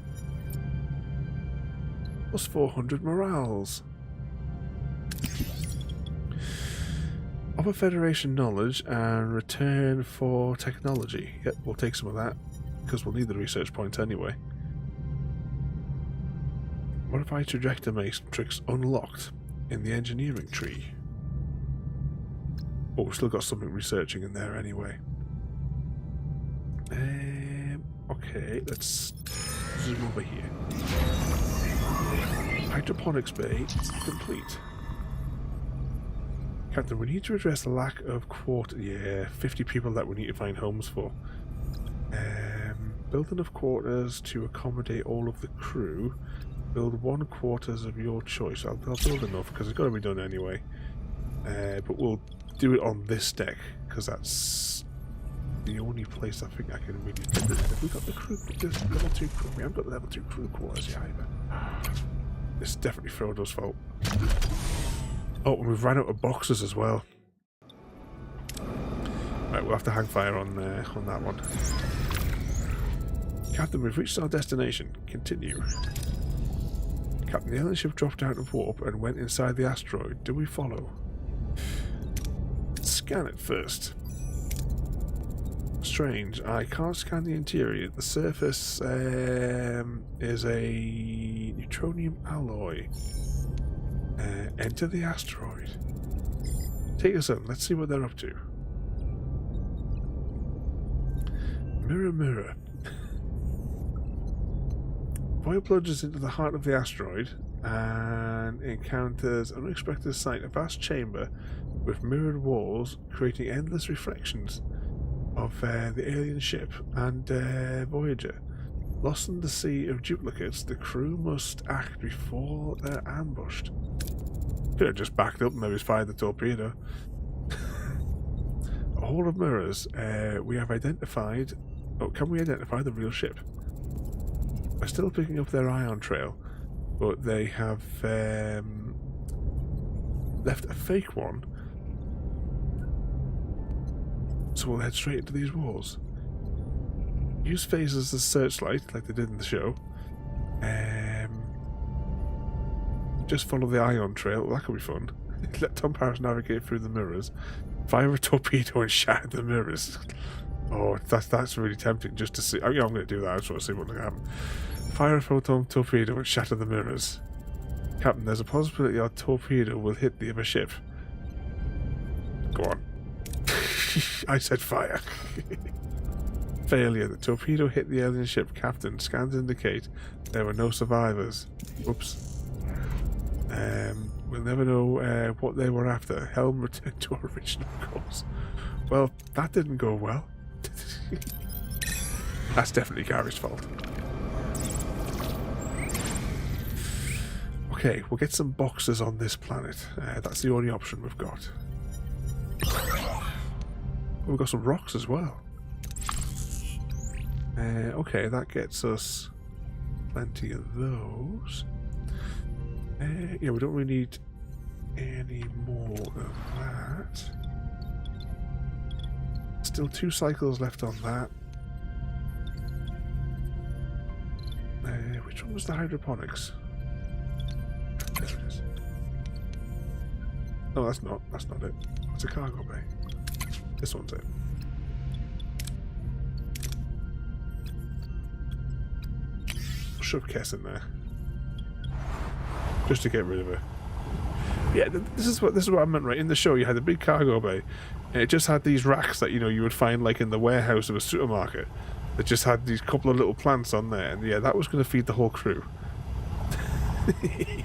Plus 400 morales. Offer Federation knowledge and return for technology. Yep, we'll take some of that, because we'll need the research points anyway. Modify trajector matrix unlocked in the engineering tree. Oh, we've still got something researching in there anyway. Okay, let's zoom over here. Hydroponics bay complete. Captain, we need to address the lack of quarters. Yeah, 50 people that we need to find homes for. Build enough quarters to accommodate all of the crew. Build 1 quarters of your choice. I'll build enough because it's got to be done anyway. But we'll do it on this deck because that's the only place I think I can really do this. Have we got the crew? There's level 2 crew. We haven't got the level 2 crew quarters yet either. This is definitely Frodo's fault. Oh, and we've ran out of boxes as well. Right, we'll have to hang fire on that one. Captain, we've reached our destination. Continue. Captain, the alien ship dropped out of warp and went inside the asteroid. Do we follow? Scan it first. Strange. I can't scan the interior. The surface is a neutronium alloy. Enter the asteroid. Take us in. Let's see what they're up to. Mirror, mirror. Voyager plunges into the heart of the asteroid and encounters an unexpected sight. A vast chamber with mirrored walls creating endless reflections of the alien ship and Voyager. Lost in the sea of duplicates, the crew must act before they're ambushed. Could have just backed up and maybe fired the torpedo. A hall of mirrors. We have identified. Oh, can we identify the real ship? We're still picking up their ion trail, but they have left a fake one. So we'll head straight into these walls. Use phasers as a searchlight, like they did in the show. Just follow the ion trail. Well, that could be fun. Let Tom Paris navigate through the mirrors. Fire a torpedo and shatter the mirrors. Oh, that's really tempting just to see. Oh, yeah, I'm going to do that. I just want to see what's going to happen. Fire a photon torpedo and shatter the mirrors. Captain, there's a possibility our torpedo will hit the other ship. Go on. I said fire. Failure. The torpedo hit the alien ship. Captain, scans indicate there were no survivors. Whoops. We'll never know what they were after. Helm returned to our original course. Well, that didn't go well. That's definitely Gary's fault. Okay, we'll get some boxes on this planet. That's the only option we've got. We've got some rocks as well. Okay, that gets us plenty of those. Yeah, we don't really need any more of that. Still 2 cycles left on that. Which one was the hydroponics? There it is. No, that's not it. It's a cargo bay. This one's it. Shove Kess in there. Just to get rid of her. Yeah, this is what I meant, right? In the show, you had a big cargo bay, and it just had these racks that you would find like in the warehouse of a supermarket. That just had these couple of little plants on there, and yeah, that was going to feed the whole crew. They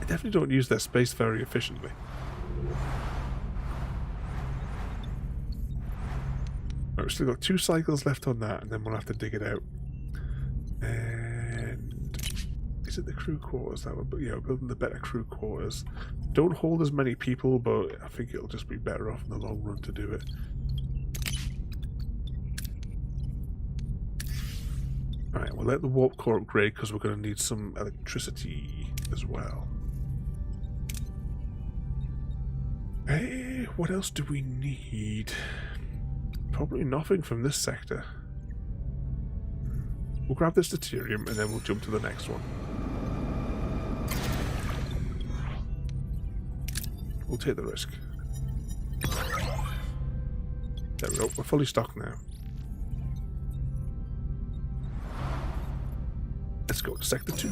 definitely don't use their space very efficiently. Right, we've still got 2 cycles left on that, and then we'll have to dig it out. And is it the crew quarters that we're building the better crew quarters? Don't hold as many people, but I think it'll just be better off in the long run to do it. Alright, we'll let the warp core upgrade because we're going to need some electricity as well. Hey, what else do we need? Probably nothing from this sector. We'll grab this deuterium and then we'll jump to the next one. We'll take the risk. There we go, we're fully stocked now. Let's go to Sector 2.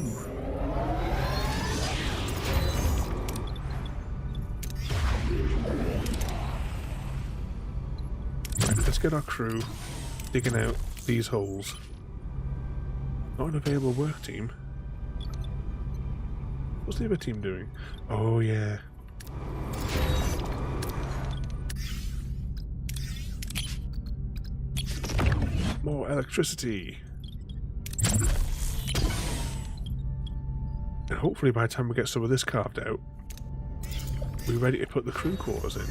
Right, let's get our crew digging out these holes. Not an available work team. What's the other team doing? Oh yeah. More electricity. And hopefully by the time we get some of this carved out, we're ready to put the crew quarters in.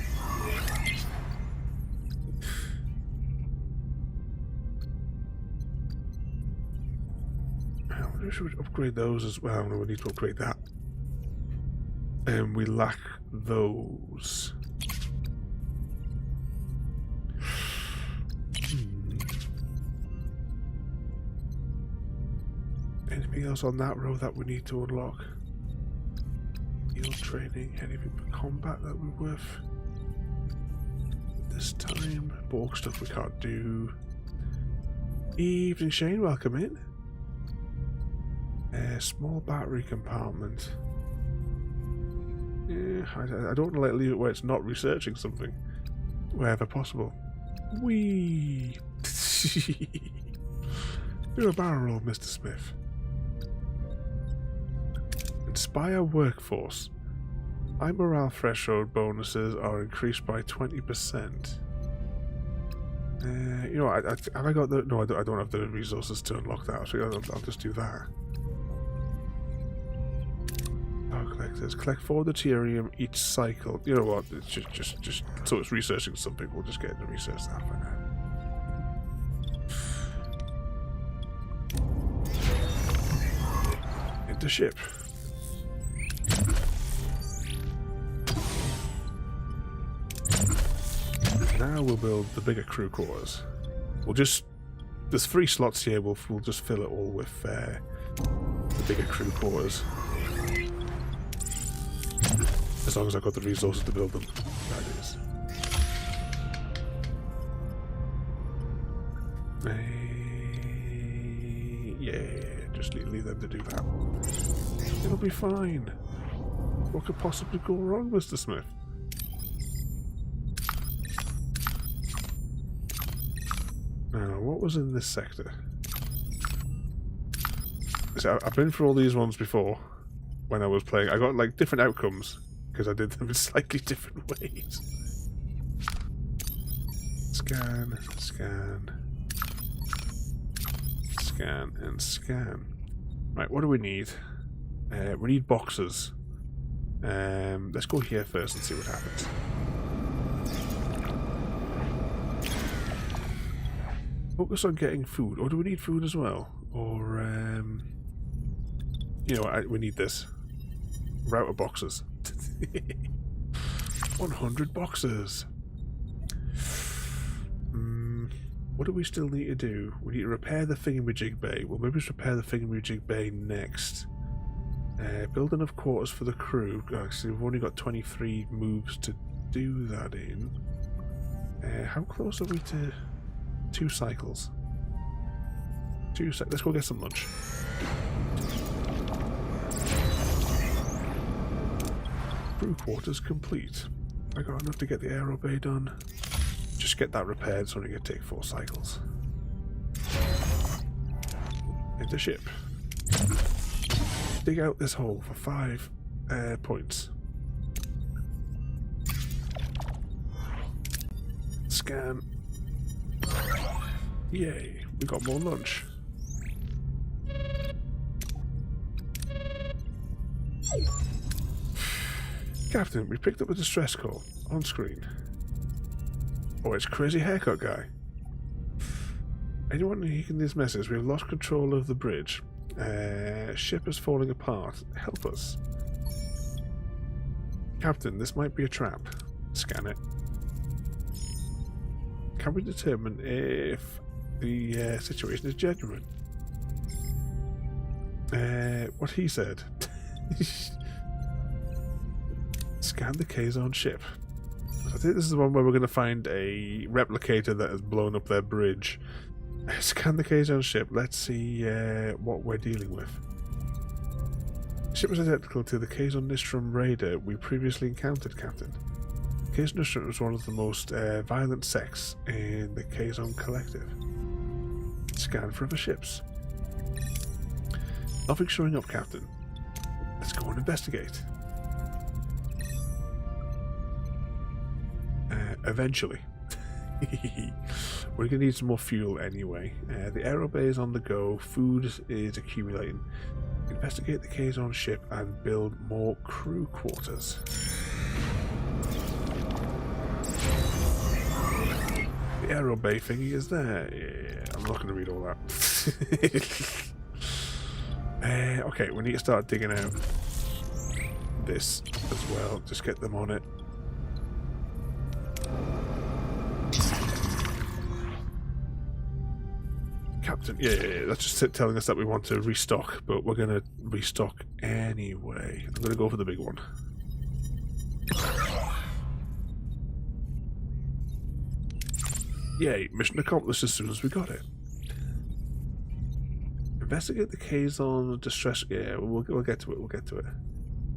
I wonder if we should upgrade those as well. No, we need to upgrade that. And we lack those. Anything else on that row that we need to unlock? Field training, anything for combat that we're worth this time? Borg stuff we can't do. Evening Shane, welcome in. Small battery compartment. Yeah, I don't want to leave it where it's not researching something. Wherever possible. Whee! You're a barrel roll, Mr. Smith. Inspire workforce. My morale threshold bonuses are increased by 20%. You know, have I got the... No, I don't have the resources to unlock that, so I'll just do that. Oh, collectors. Collect 4 deuterium each cycle. You know what? It's just so it's researching something. We'll just get into research that for now. Into ship. Now we'll build the bigger crew quarters. We'll just... There's 3 slots here, we'll just fill it all with the bigger crew quarters. As long as I've got the resources to build them, that is. Yeah, just leave them to do that. It'll be fine. What could possibly go wrong, Mr. Smith? Now, what was in this sector? So I've been through all these ones before when I was playing. I got like different outcomes because I did them in slightly different ways. Scan, scan, scan, and scan. Right, what do we need? We need boxes. Let's go here first and see what happens. Focus on getting food. Or do we need food as well? Or, you know, we need this. Router boxes. 100 boxes! What do we still need to do? We need to repair the thingamajig bay. Well, maybe let's repair the thingamajig bay next. Build enough quarters for the crew. Actually, we've only got 23 moves to do that in. How close are we to... 2 cycles. Let's go get some lunch. Crew quarters complete. I got enough to get the aero bay done. Just get that repaired, so only going to take 4 cycles. Into ship. Dig out this hole for 5 points. Scan. Yay, we got more lunch. Captain, we picked up a distress call on screen. Oh, it's Crazy Haircut Guy. Anyone hearing this message? We have lost control of the bridge. Ship is falling apart. Help us. Captain, this might be a trap. Scan it. Can we determine if the situation is genuine? What he said. Scan the Kazon ship. I think this is the one where we're going to find a replicator that has blown up their bridge. Scan the Kazon ship. Let's see what we're dealing with. Ship was identical to the Kazon Nistrum raider we previously encountered, Captain. Kazon Nistrum was one of the most violent sects in the Kazon Collective. Scan for other ships. Nothing showing up, Captain. Let's go and investigate. Eventually. We're going to need some more fuel anyway. The aero bay is on the go. Food is accumulating. Investigate the Kazon ship and build more crew quarters. The aero bay thingy is there. Yeah, I'm not going to read all that. Okay, we need to start digging out this as well. Just get them on it. Captain, yeah, that's just telling us that we want to restock, but we're going to restock anyway. I'm going to go for the big one. Yay, mission accomplished as soon as we got it. Investigate the Kazon distress. Yeah, we'll get to it, we'll get to it.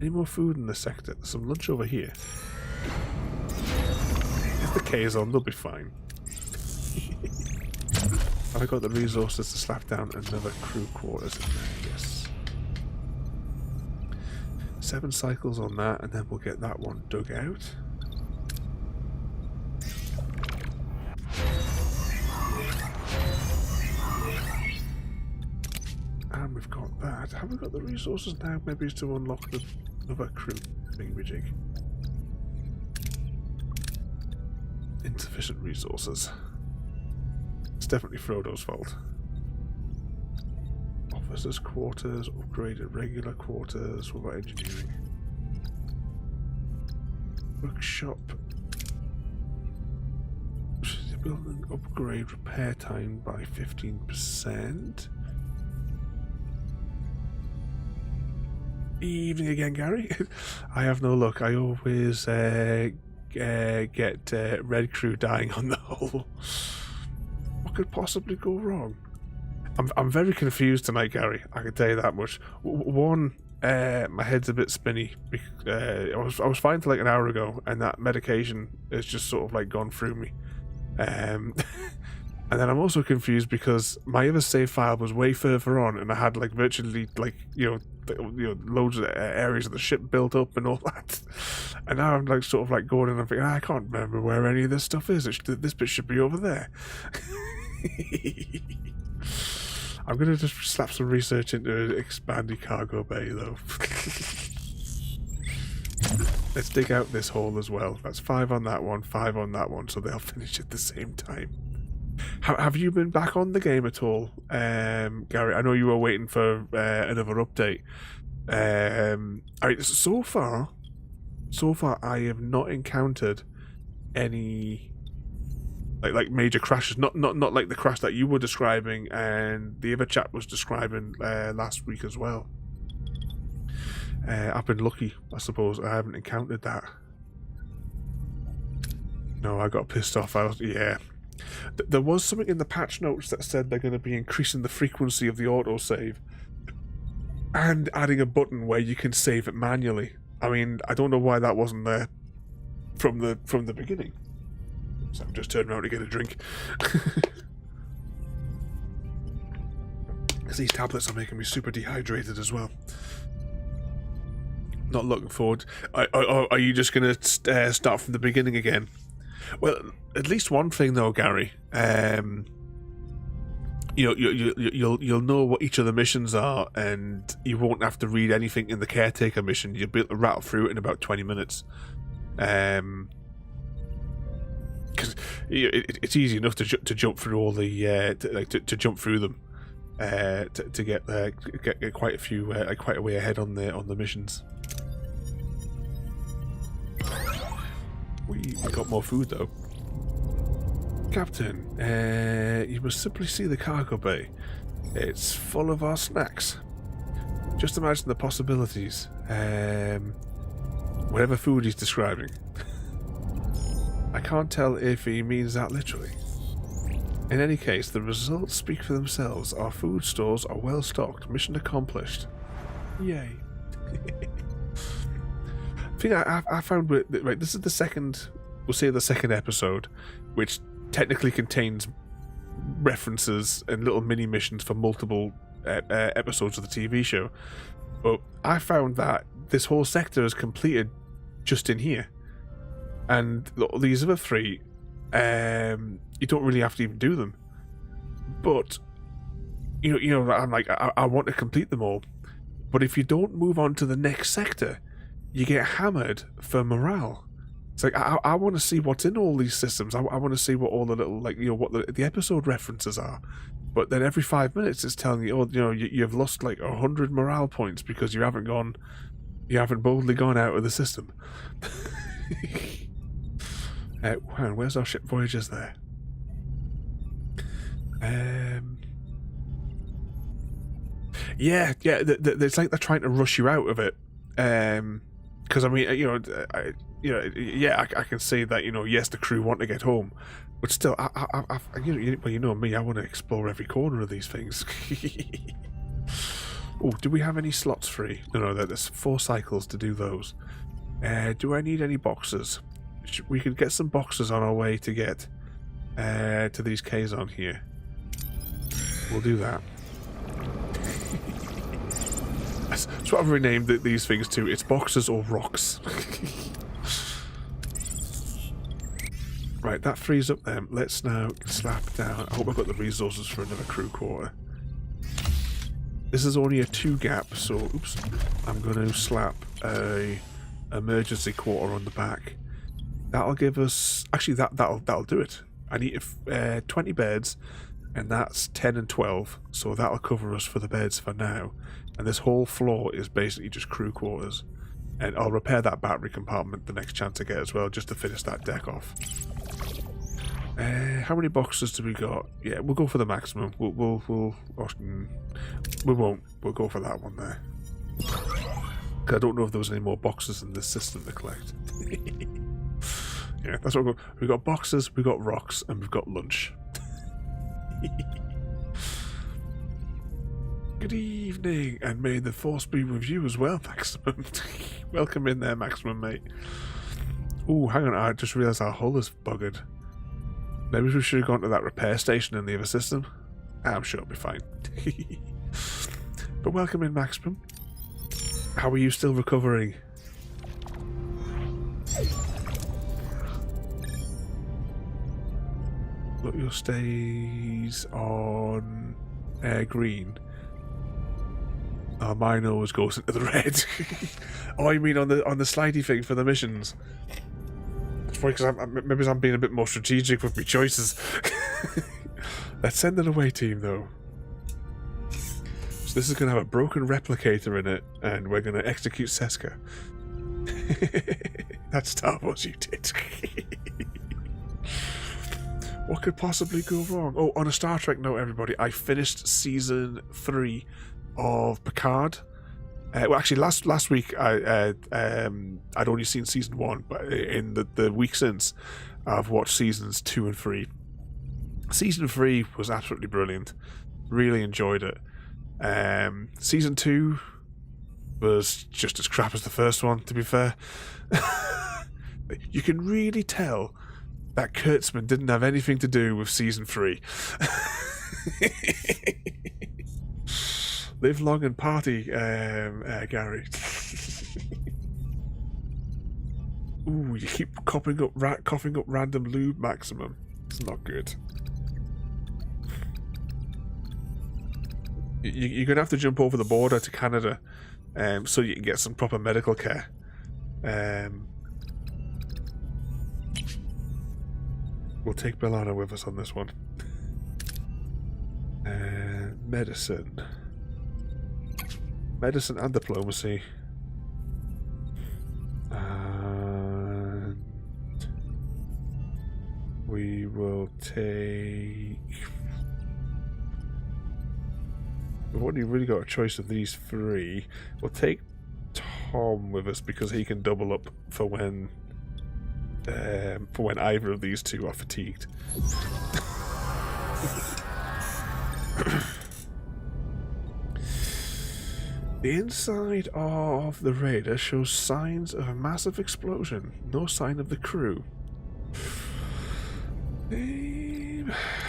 Any more food in this sector? There's some lunch over here. It's the Kazon, they'll be fine. Have I got the resources to slap down another crew quarters in there? Yes. 7 cycles on that, and then we'll get that one dug out. And we've got that. Have we got the resources now? Maybe it's to unlock the other crew thingamajig. Insufficient resources. It's definitely Frodo's fault. Officers' quarters, upgraded regular quarters. What about engineering? Workshop. Building upgrade repair time by 15%. Evening again, Gary. I have no luck. I always get Red Crew dying on the hull. What could possibly go wrong? I'm very confused tonight, Gary. I can tell you that much. One, my head's a bit spinny. I was fine till like an hour ago, and that medication has just sort of like gone through me. And then I'm also confused because my other save file was way further on, and I had like virtually like loads of areas of the ship built up and all that. And now I'm like sort of like going and I'm thinking, I can't remember where any of this stuff is. This bit should be over there. I'm gonna just slap some research into expanding cargo bay though. Let's dig out this hole as well. That's 5 on that one, 5 on that one, so they'll finish at the same time. Have you been back on the game at all, Gary? I know you were waiting for another update. So far, I have not encountered any like major crashes. Not like the crash that you were describing and the other chap was describing last week as well. I've been lucky, I suppose. I haven't encountered that. No, I got pissed off. Yeah. There was something in the patch notes that said they're going to be increasing the frequency of the autosave and adding a button where you can save it manually. I mean, I don't know why that wasn't there from the beginning. So I'm just turning around to get a drink. Because these tablets are making me super dehydrated as well. Not looking forward. Are you just going to start from the beginning again? Well, at least one thing though, Gary. You'll know what each of the missions are, and you won't have to read anything in the caretaker mission. You'll be able to rattle through it in about 20 minutes. Because it's easy enough to jump through all the to jump through them to get quite a few quite a way ahead on the missions. We got more food though. Captain, you must simply see the cargo bay. It's full of our snacks. Just imagine the possibilities. Whatever food he's describing. I can't tell if he means that literally. In any case, the results speak for themselves. Our food stores are well stocked. Mission accomplished. Yay. I think I found right. This is the second. We'll say the second episode, which technically contains references and little mini missions for multiple episodes of the TV show. But I found that this whole sector is completed just in here, and these other three, you don't really have to even do them. But you know, I'm like, I want to complete them all. But if you don't move on to the next sector, you get hammered for morale. It's like, I want to see what's in all these systems. I want to see what all the little, like, what the episode references are. But then every 5 minutes it's telling you, you've lost like 100 morale points because you haven't boldly gone out of the system. Wow, where's our ship? Voyager's there. Yeah, it's like they're trying to rush you out of it. Because I mean, I can say that, yes, the crew want to get home, but still, you know me, I want to explore every corner of these things. Oh, do we have any slots free? No, there's 4 cycles to do those. Do I need any boxes? We could get some boxes on our way to get to these Ks on here. We'll do that. That's what I've renamed these things to. It's boxes or rocks. Right, that frees up them. Let's now slap down. I hope I've got the resources for another crew quarter. This is only a 2 gap, so oops. I'm going to slap a emergency quarter on the back. That'll give us. Actually, that'll do it. I need 20 beds, and that's 10 and 12. So that'll cover us for the beds for now. And this whole floor is basically just crew quarters. And I'll repair that battery compartment the next chance I get as well, just to finish that deck off. How many boxes do we got? Yeah, we'll go for the maximum. We won't. We'll go for that one there. I don't know if there was any more boxes in this system to collect. Yeah, that's what we've got. Boxes, we've got rocks, and we've got lunch. Good evening, and may the force be with you as well, Maximum. Welcome in there, Maximum, mate. Oh, hang on, I just realised our hull is buggered. Maybe we should have gone to that repair station in the other system. I'm sure it'll be fine. But welcome in, Maximum. How are you still recovering? Look, your stays on green. Oh, mine always goes into the red. Oh, you mean on the slidey thing for the missions? It's funny because maybe I'm being a bit more strategic with my choices. Let's send it away, team, though. So this is going to have a broken replicator in it, and we're going to execute Seska. That's Star Wars, you did. What could possibly go wrong? Oh, on a Star Trek note, everybody, I finished season 3 of Picard. Well, actually, last week I'd only seen season 1, but in the week since, I've watched seasons 2 and 3. Season 3 was absolutely brilliant. Really enjoyed it. Season 2, was just as crap as the first one, to be fair. You can really tell that Kurtzman didn't have anything to do with season 3. Live long and party, Gary. Ooh, you keep coughing up random lube maximum. It's not good. You're gonna have to jump over the border to Canada, so you can get some proper medical care. We'll take Bellana with us on this one. Medicine and diplomacy. And we will take... We've only really got a choice of these 3. We'll take Tom with us because he can double up for when either of these 2 are fatigued. The inside of the Raider shows signs of a massive explosion. No sign of the crew.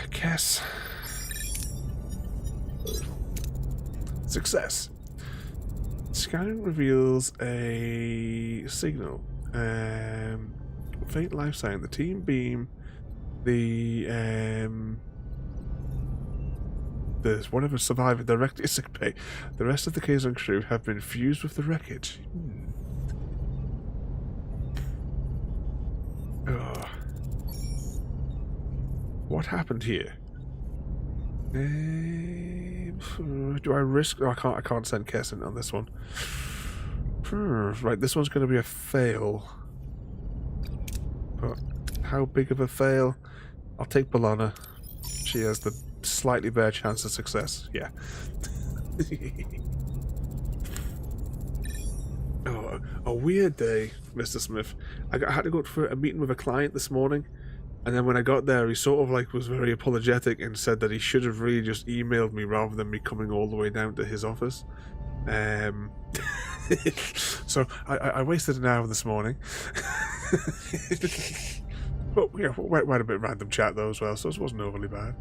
Kess. Success. Scanning reveals a signal. Faint life sign. The team beam. There's one of us surviving directly to sick bay. The rest of the Kazon crew have been fused with the wreckage. Oh. What happened here? Do I risk? Oh, I can't send Kessin on this one. Right, this one's going to be a fail. But how big of a fail? I'll take Bellana. She has the slightly better chance of success. Yeah. Oh, a weird day, Mr. Smith. I had to go for a meeting with a client this morning, and then when I got there, he sort of like was very apologetic and said that he should have really just emailed me rather than me coming all the way down to his office. So I wasted an hour this morning. But yeah, we had a bit of random chat though as well, so it wasn't overly bad.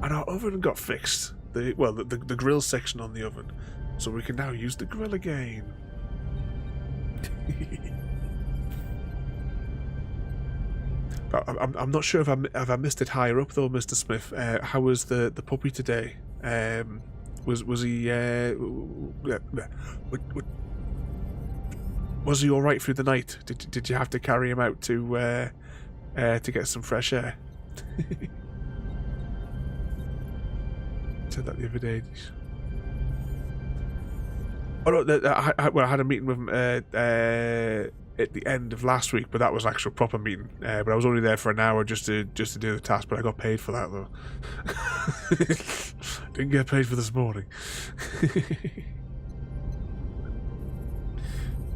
And our oven got fixed. The grill section on the oven, so we can now use the grill again. I'm not sure if I missed it higher up though, Mr. Smith. How was the puppy today? Was he was he all right through the night? Did you have to carry him out to get some fresh air? Said that the other day. Oh no, I had a meeting with him at the end of last week, but that was an actual proper meeting. But I was only there for an hour just to do the task, but I got paid for that though. Didn't get paid for this morning.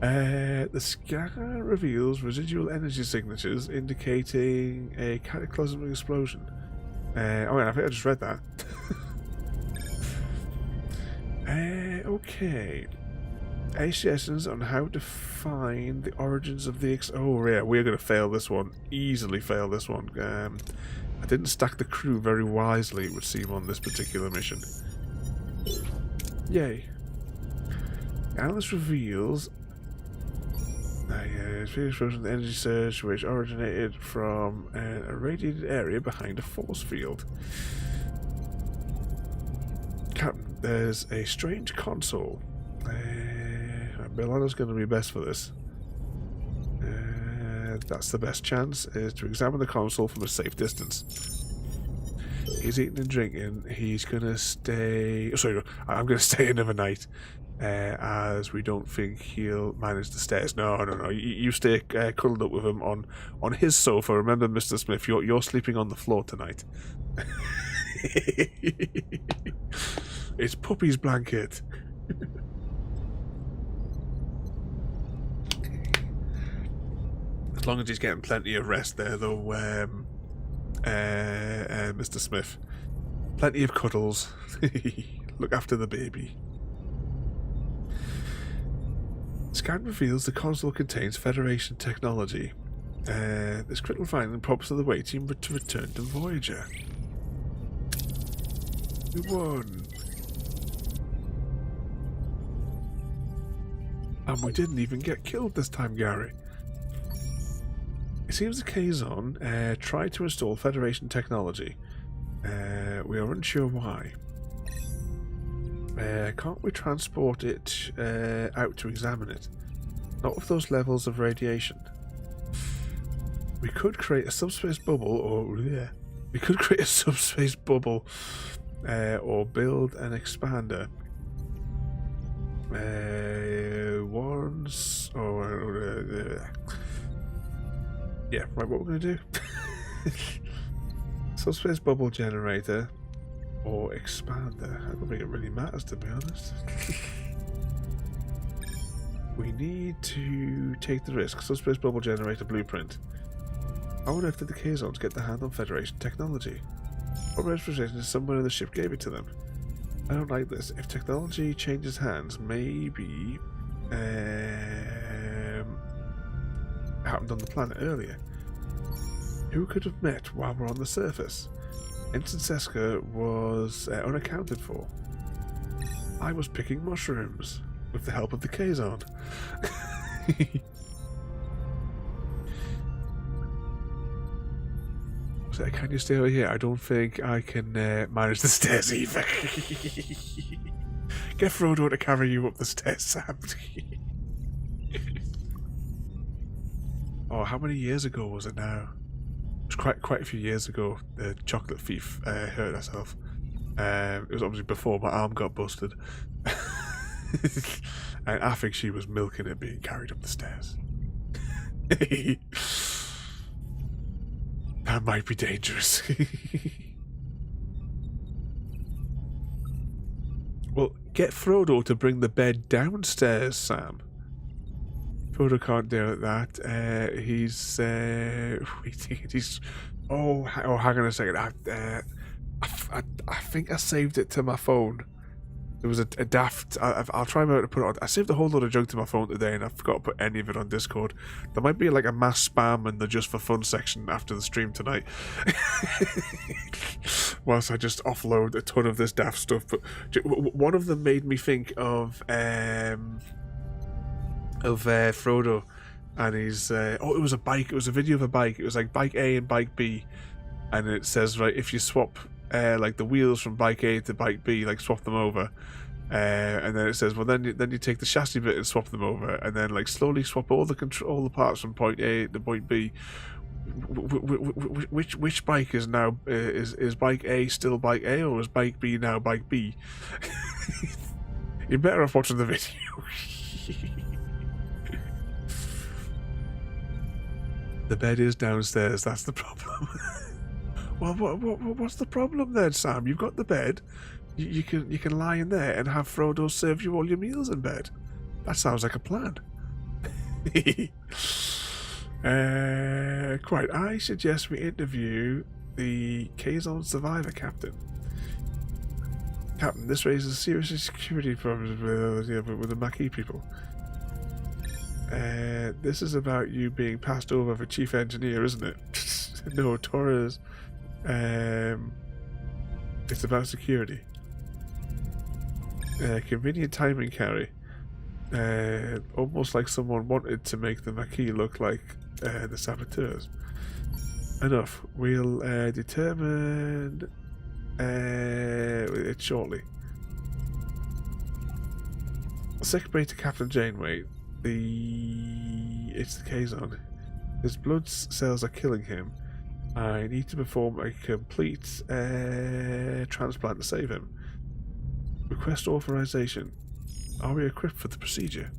The scan reveals residual energy signatures indicating a cataclysmic explosion. Oh yeah, I think I just read that. Okay. Any suggestions on how to find the origins of the oh yeah, we're going to fail this one. Easily fail this one. I didn't stack the crew very wisely, it would seem, on this particular mission. Yay. Analyst reveals explosion, the energy surge which originated from an irradiated area behind a force field. Captain, there's a strange console. Bellana's going to be best for this. That's the best chance, is to examine the console from a safe distance. He's eating and drinking. He's going to stay... Oh, sorry, I'm going to stay another night, as we don't think he'll manage the stairs. No. You stay cuddled up with him on his sofa. Remember, Mr. Smith, you're sleeping on the floor tonight. It's Puppy's blanket. As long as he's getting plenty of rest there, though, Mr. Smith. Plenty of cuddles. Look after the baby. Scan reveals the console contains Federation technology. This critical finding prompts the away team to return to Voyager. We won. And we didn't even get killed this time, Gary. It seems the Kazon tried to install Federation technology. We are unsure why. Can't we transport it out to examine it? Not with those levels of radiation. We could create a subspace bubble, or we could create a subspace bubble, or build an expander. Yeah, right. What we're gonna do? Subspace bubble generator. Or expander. I don't think it really matters, to be honest. We need to take the risk. Subspace bubble generator blueprint. How on earth did the Kazons get their hand on Federation technology? What representation is somewhere in the ship gave it to them? I don't like this. If technology changes hands, maybe happened on the planet earlier. Who could have met while we're on the surface? Ensign Seska was unaccounted for. I was picking mushrooms with the help of the Kazon. So can you stay over here? I don't think I can manage the stairs either. Get Frodo to carry you up the stairs, Sam. Oh, how many years ago was it now? It was quite a few years ago. The chocolate thief hurt herself. It was obviously before my arm got busted. And I think she was milking it being carried up the stairs. That might be dangerous. Well, get Frodo to bring the bed downstairs, Sam. Frodo can't do that. He's. Oh, hang on a second. I think I saved it to my phone. There was a daft. I'll try to put it on. I saved a whole lot of junk to my phone today, and I forgot to put any of it on Discord. There might be like a mass spam in the just for fun section after the stream tonight. Whilst I just offload a ton of this daft stuff, but one of them made me think of Frodo, and he's it was a bike. It was a video of a bike. It was like bike A and bike B, and it says, right, if you swap like the wheels from bike A to bike B, like swap them over, and then it says, well, then you take the chassis bit and swap them over, and then like slowly swap all the parts from point A to point B. Which bike is now is bike A still bike A, or is bike B now bike B? You're better off watching the video. The bed is downstairs. That's the problem. Well, what's the problem then, Sam? You've got the bed. You can lie in there and have Frodo serve you all your meals in bed. That sounds like a plan. Quite. I suggest we interview the Kazon survivor captain. Captain, this raises serious security problems with the Maquis people. This is about you being passed over for chief engineer, isn't it? No, Torres. It's about security. Convenient timing, Carrie. Almost like someone wanted to make the Maquis look like the saboteurs. Enough. We'll determine it shortly. Sick bay to Captain Janeway. It's the Kazon. His blood cells are killing him. I need to perform a complete transplant to save him. Request authorization. Are we equipped for the procedure?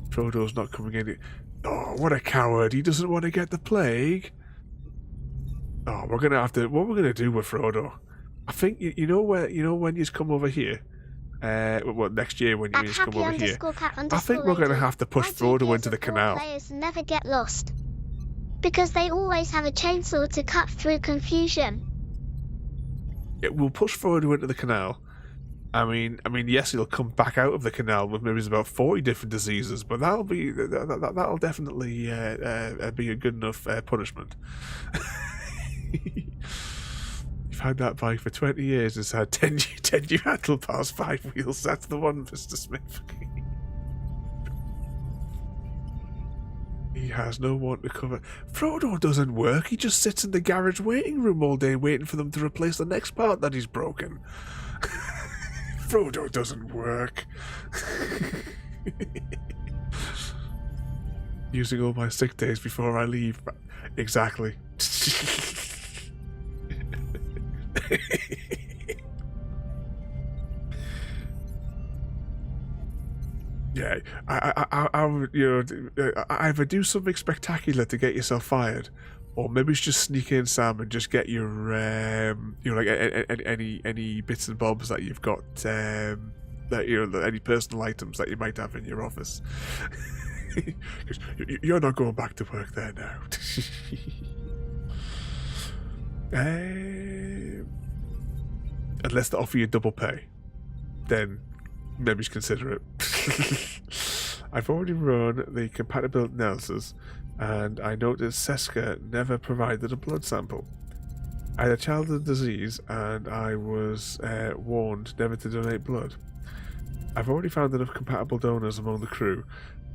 Frodo's not coming in. Oh, what a coward! He doesn't want to get the plague. Oh, we're gonna have to. What we're gonna do with Frodo? I think you know when you come over here. Well, next year when you come over here, I think we're going to have to push Frodo into the canal. Players never get lost because they always have a chainsaw to cut through confusion. We'll push Frodo into the canal, I mean, yes, he'll come back out of the canal with maybe about 40 different diseases, but that'll definitely be a good enough punishment. You've had that bike for 20 years. It's had 10 new handlebars, 5 wheels. That's the one, Mr. Smith. He has no one to cover. Frodo doesn't work. He just sits in the garage waiting room all day waiting for them to replace the next part that he's broken. Frodo doesn't work. Using all my sick days before I leave. Exactly. Yeah, I would, either do something spectacular to get yourself fired, or maybe it's just sneak in, Sam, and just get your, like any bits and bobs that you've got, that any personal items that you might have in your office. Because you're not going back to work there now. Unless they offer you double pay, then maybe consider it. I've already run the compatibility analysis, and I noticed Seska never provided a blood sample. I had a childhood disease, and I was warned never to donate blood. I've already found enough compatible donors among the crew,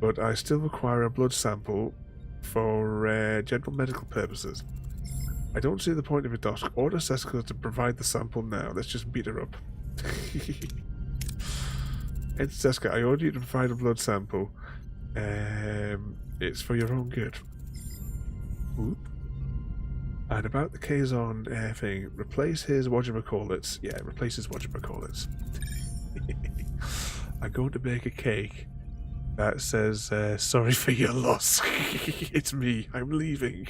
but I still require a blood sample for general medical purposes. I don't see the point of it, Dosk. Order Seska to provide the sample now. Let's just beat her up. It's Seska, I order you to provide a blood sample. It's for your own good. Oop. And about the Kazon thing, replace his whatchamacallits. Yeah, replace his whatchamacallits. I'm going to make a cake that says, sorry for your loss. It's me, I'm leaving.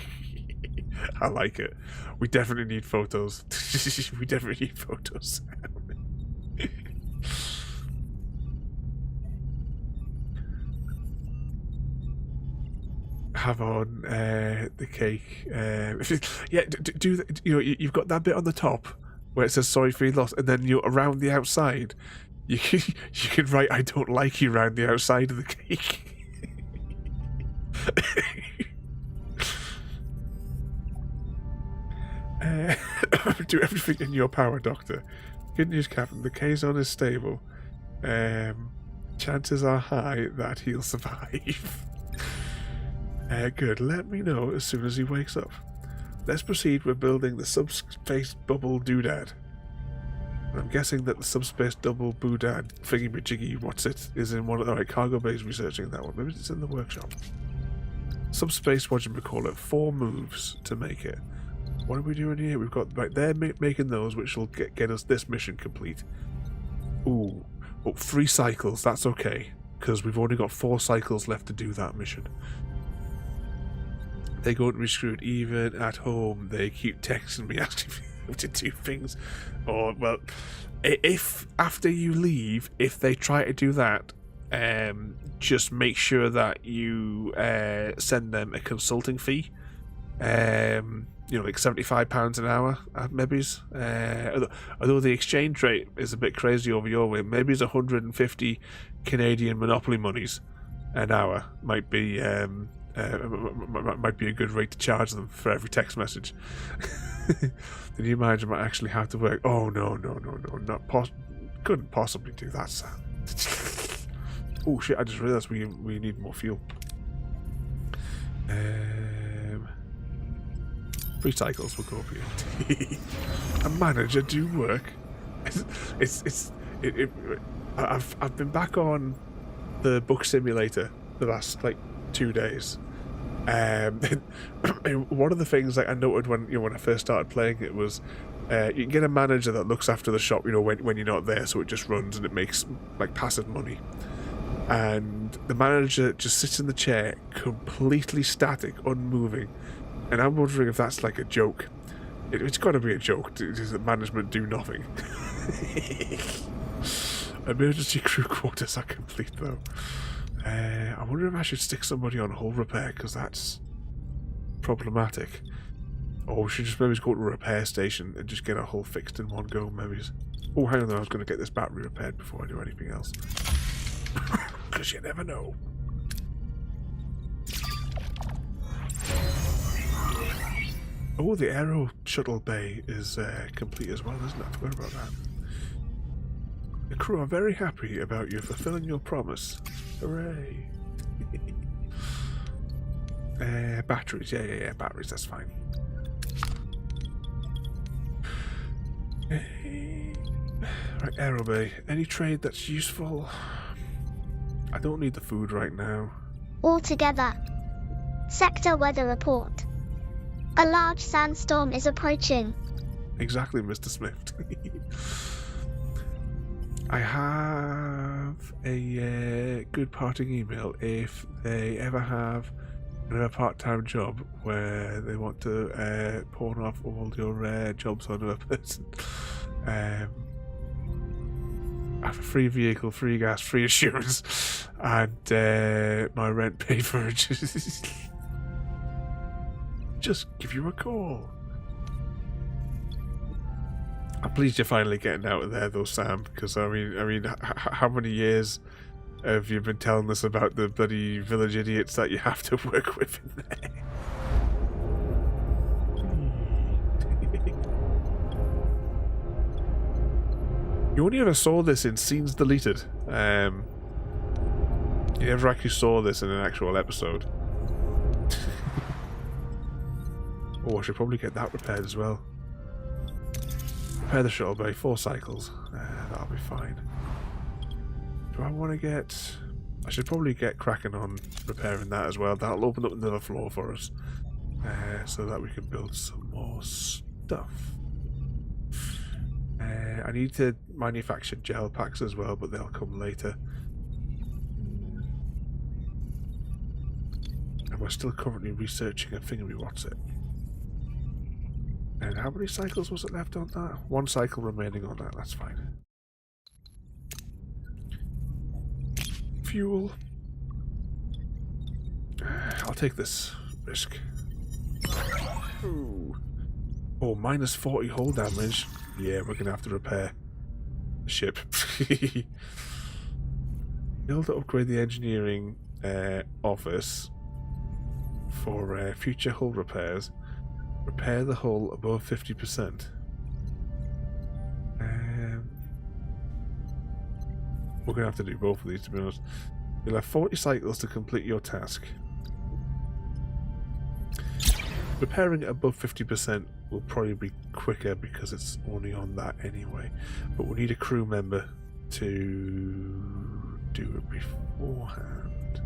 I like it. We definitely need photos. We definitely need photos. Have on the cake. Yeah, do you've got that bit on the top where it says sorry for your loss, and then you're around the outside. You can write I don't like you around the outside of the cake. Do everything in your power, Doctor. Good news, Captain. The Kazon is stable. Chances are high that he'll survive. Good. Let me know as soon as he wakes up. Let's proceed with building the subspace bubble doodad. I'm guessing that the subspace double boodad thingy-majiggy, what's it, is in one of the right cargo bays researching that one. Maybe it's in the workshop. Subspace, what do you call it? 4 moves to make it. What are we doing here? We've got, right, they're making those, which will get us this mission complete. Ooh. Oh, 3 cycles, that's okay. Because we've only got 4 cycles left to do that mission. They're going to be screwed. Even at home, they keep texting me asking me to do things. Or, well, if after you leave, if they try to do that, just make sure that you send them a consulting fee. Like £75 an hour at Maybe's. Although the exchange rate is a bit crazy over your way, maybe it's 150 Canadian Monopoly monies an hour might be a good rate to charge them for every text message. The new manager might actually have to work. Oh no, couldn't possibly do that, Sam. Oh shit! I just realised we need more fuel. 3 cycles will go for you. A manager do work. I've been back on the book simulator the last 2 days. One of the things I noted when I first started playing it was you can get a manager that looks after the shop when you're not there, so it just runs and it makes passive money. And the manager just sits in the chair, completely static, unmoving. And I'm wondering if that's a joke. It's got to be a joke. Does the management do nothing? Emergency crew quarters are complete, though. I wonder if I should stick somebody on hull repair, because that's problematic. Or we should just maybe go to a repair station and just get our hull fixed in one go, maybe. Oh, hang on, I was going to get this battery repaired before I do anything else. Because you never know. Oh, the aero shuttle bay is complete as well, isn't it? I forgot about that. The crew are very happy about you fulfilling your promise. Hooray! Batteries, yeah, batteries, that's fine. Right, aero bay. Any trade that's useful? I don't need the food right now. All together. Sector weather report. A large sandstorm is approaching. Exactly, Mr. Smith. I have a good parting email if they ever have another part-time job where they want to pawn off all your jobs on another person. I have a free vehicle, free gas, free insurance, and my rent paid for it. Just give you a call. I'm pleased you're finally getting out of there, though, Sam. Because I mean, how many years have you been telling us about the bloody village idiots that you have to work with in there? You only ever saw this in scenes deleted. You never actually saw this in an actual episode. Oh, I should probably get that repaired as well. Repair the shuttle bay, 4 cycles. That'll be fine. Do I want to get... I should probably get cracking on repairing that as well. That'll open up another floor for us. So that we can build some more stuff. I need to manufacture gel packs as well, but they'll come later. And we're still currently researching a thingy, what's it? And how many cycles was it left on that? 1 cycle remaining on that, that's fine. Fuel. I'll take this risk. Ooh. Oh, minus 40 hull damage. Yeah, we're going to have to repair the ship. Build to upgrade the engineering office for future hull repairs. Repair the hull above 50%. We're going to have to do both of these, to be honest. You'll have 40 cycles to complete your task. Repairing it above 50% will probably be quicker because it's only on that anyway. But we need a crew member to do it beforehand.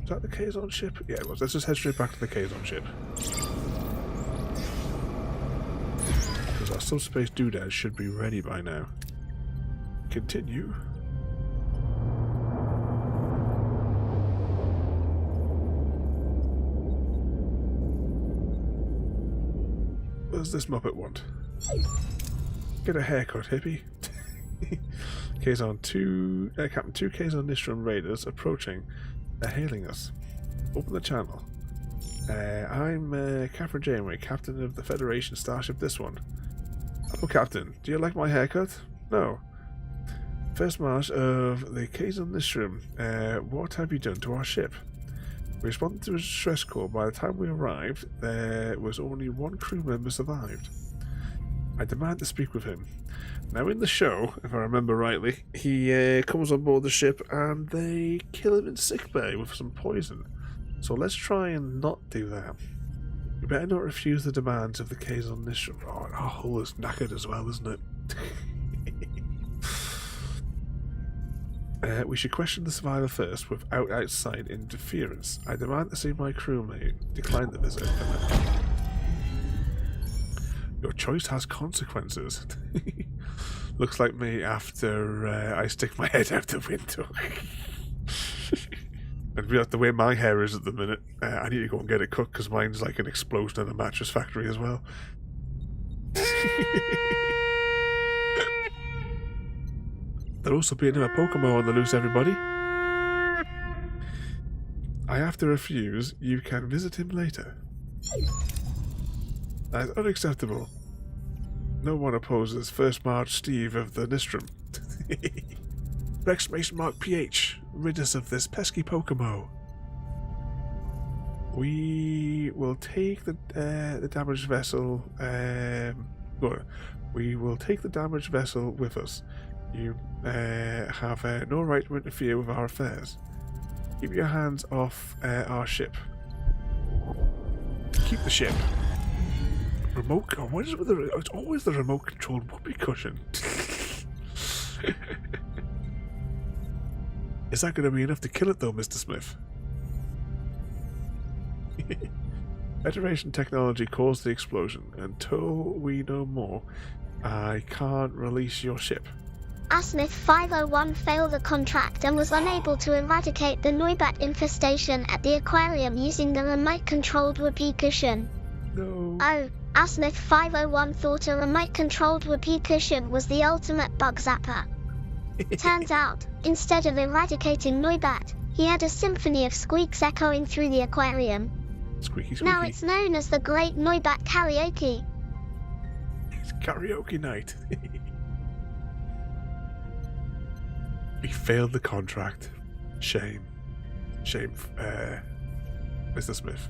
Is that the Kazon ship? Yeah, it was. Let's just head straight back to the Kazon ship. Because our subspace doodads should be ready by now. Continue. What does this Muppet want? Get a haircut, hippie. Kazon 2, Captain 2 Kazon Nistron Raiders approaching. They're hailing us. Open the channel. I'm Catherine Janeway, captain of the Federation starship this one. Hello, Captain. Do you like my haircut? No. First March of the Kazon Nistron. What have you done to our ship? We responded to a distress call. By the time we arrived, there was only 1 crew member survived. I demand to speak with him. Now in the show, if I remember rightly, he comes on board the ship and they kill him in sickbay with some poison. So let's try and not do that. We better not refuse the demands of the Kazon Nistron. Oh, our hull is knackered as well, isn't it? We should question the survivor first without outside interference. I demand to see my crewmate. Decline the visit. Your choice has consequences. Looks like me after I stick my head out the window. And the way my hair is at the minute, I need to go and get it cut because mine's like an explosion in a mattress factory as well. There'll also be another Pokemon on the loose, everybody. I have to refuse. You can visit him later. That is unacceptable. No one opposes First March Steve of the Nistrum. Exclamation mark PH. Rid us of this pesky Pokemo. We will take the damaged vessel. We will take the damaged vessel with us. You have no right to interfere with our affairs. Keep your hands off our ship. Keep the ship. Remote. Oh, what is it with the? It's always the remote-controlled whoopee cushion. Is that going to be enough to kill it, though, Mr. Smith? Federation technology caused the explosion. Until we know more, I can't release your ship. Asmith 501 failed the contract and was unable to eradicate the Noibat infestation at the aquarium using the remote-controlled whoopee cushion. No. Oh, Asmith 501 thought a remote-controlled whoopee cushion was the ultimate bug zapper. Turns out, instead of eradicating Noibat, he had a symphony of squeaks echoing through the aquarium. Squeaky, squeaky. Now it's known as the Great Noibat Karaoke. It's karaoke night. He failed the contract. Shame. Shame, Mr. Smith.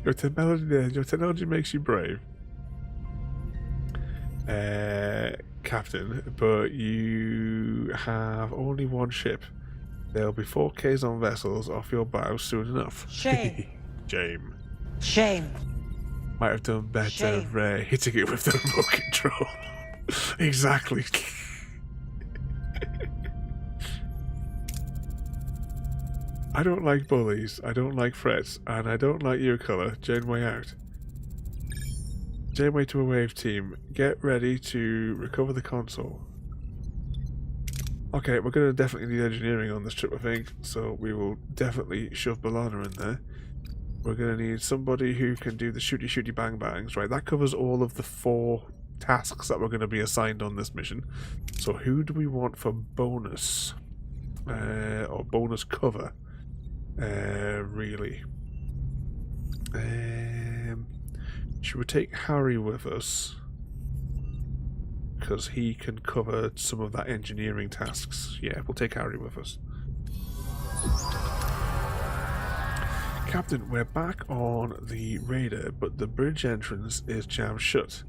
Your technology makes you brave, Captain, but you have only one ship. There'll be 4 Kazon vessels off your bow soon enough. Shame. Shame. Shame. Might have done better hitting it with the remote control. Exactly. I don't like bullies, I don't like threats, and I don't like your colour. Janeway out. Janeway to a wave team. Get ready to recover the console. Okay, we're going to definitely need engineering on this trip, I think, so we will definitely shove B'Elanna in there. We're going to need somebody who can do the shooty bang bangs, right? That covers all of the 4 tasks that we're going to be assigned on this mission. So who do we want for bonus? Or bonus cover? Really. Should we take Harry with us? Because he can cover some of that engineering tasks. Yeah, we'll take Harry with us. Captain, we're back on the radar, but the bridge entrance is jammed shut.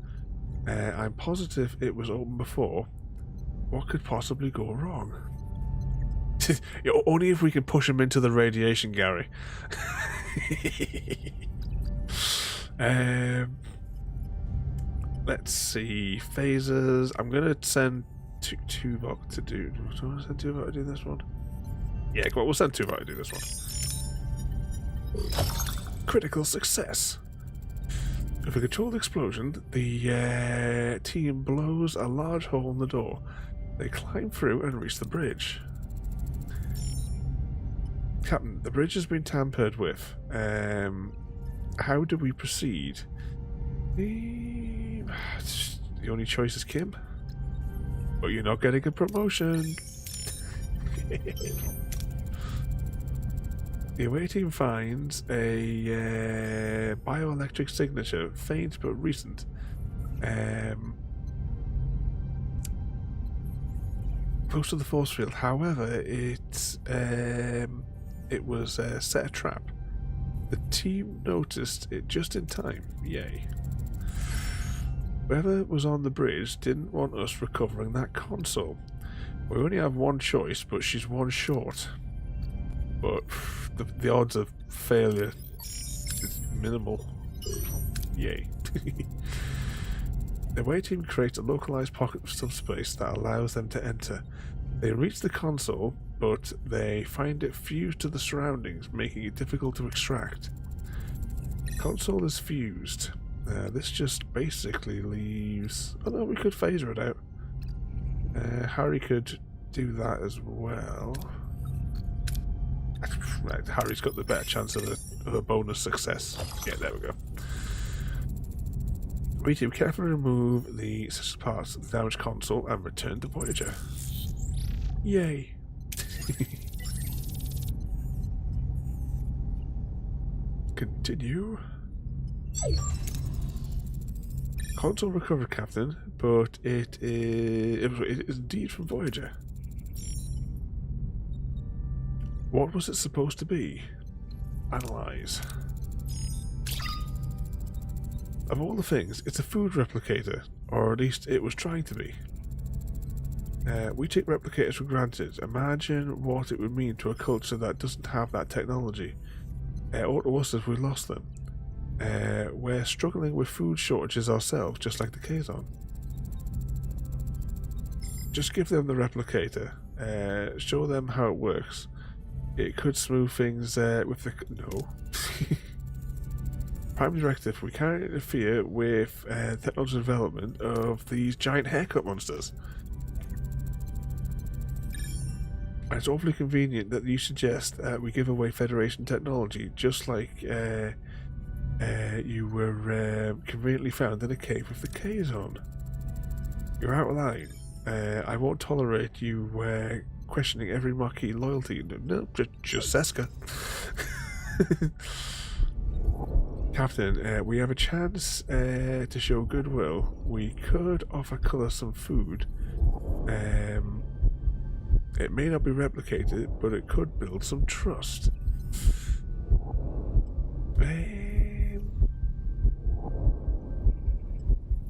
I'm positive it was open before. What could possibly go wrong? Only if we can push him into the radiation, Gary. Let's see. Phasers. I'm going to send Tuvok to do... Do I want to send Tuvok to do this one? Yeah, well, we'll send Tuvok to do this one. Critical success. With a controlled explosion, the team blows a large hole in the door. They climb through and reach the bridge. Captain, the bridge has been tampered with. How do we proceed? The only choice is Kim. But you're not getting a promotion. The away team finds a bioelectric signature, faint but recent. Close to the force field. However, it was set a trap. The team noticed it just in time. Yay. Whoever was on the bridge didn't want us recovering that console. We only have one choice, but she's one short. But the odds of failure is minimal. Yay. The away team creates a localized pocket of subspace that allows them to enter. They reach the console, but they find it fused to the surroundings, making it difficult to extract. The console is fused. This just basically leaves... Oh no, we could phaser it out. Harry could do that as well. Right, Harry's got the better chance of a bonus success. Yeah, there we go. We do carefully remove the parts of the damaged console and return to Voyager. Yay! Continue. Console recovered, Captain, but it is indeed from Voyager. What was it supposed to be? Analyze. Of all the things, it's a food replicator, or at least it was trying to be. We take replicators for granted. Imagine what it would mean to a culture that doesn't have that technology. Or to us if we lost them. We're struggling with food shortages ourselves, just like the Kazon. Just give them the replicator. Show them how it works. It could smooth things with the... No. Prime Directive, we can't interfere with technology development of these giant haircut monsters. It's awfully convenient that you suggest we give away Federation technology, just like you were conveniently found in a cave with the Kazon. You're out of line. I won't tolerate you questioning every Maquis loyalty. No, just Seska. Captain, we have a chance to show goodwill. We could offer Colour some food. It may not be replicated, but it could build some trust.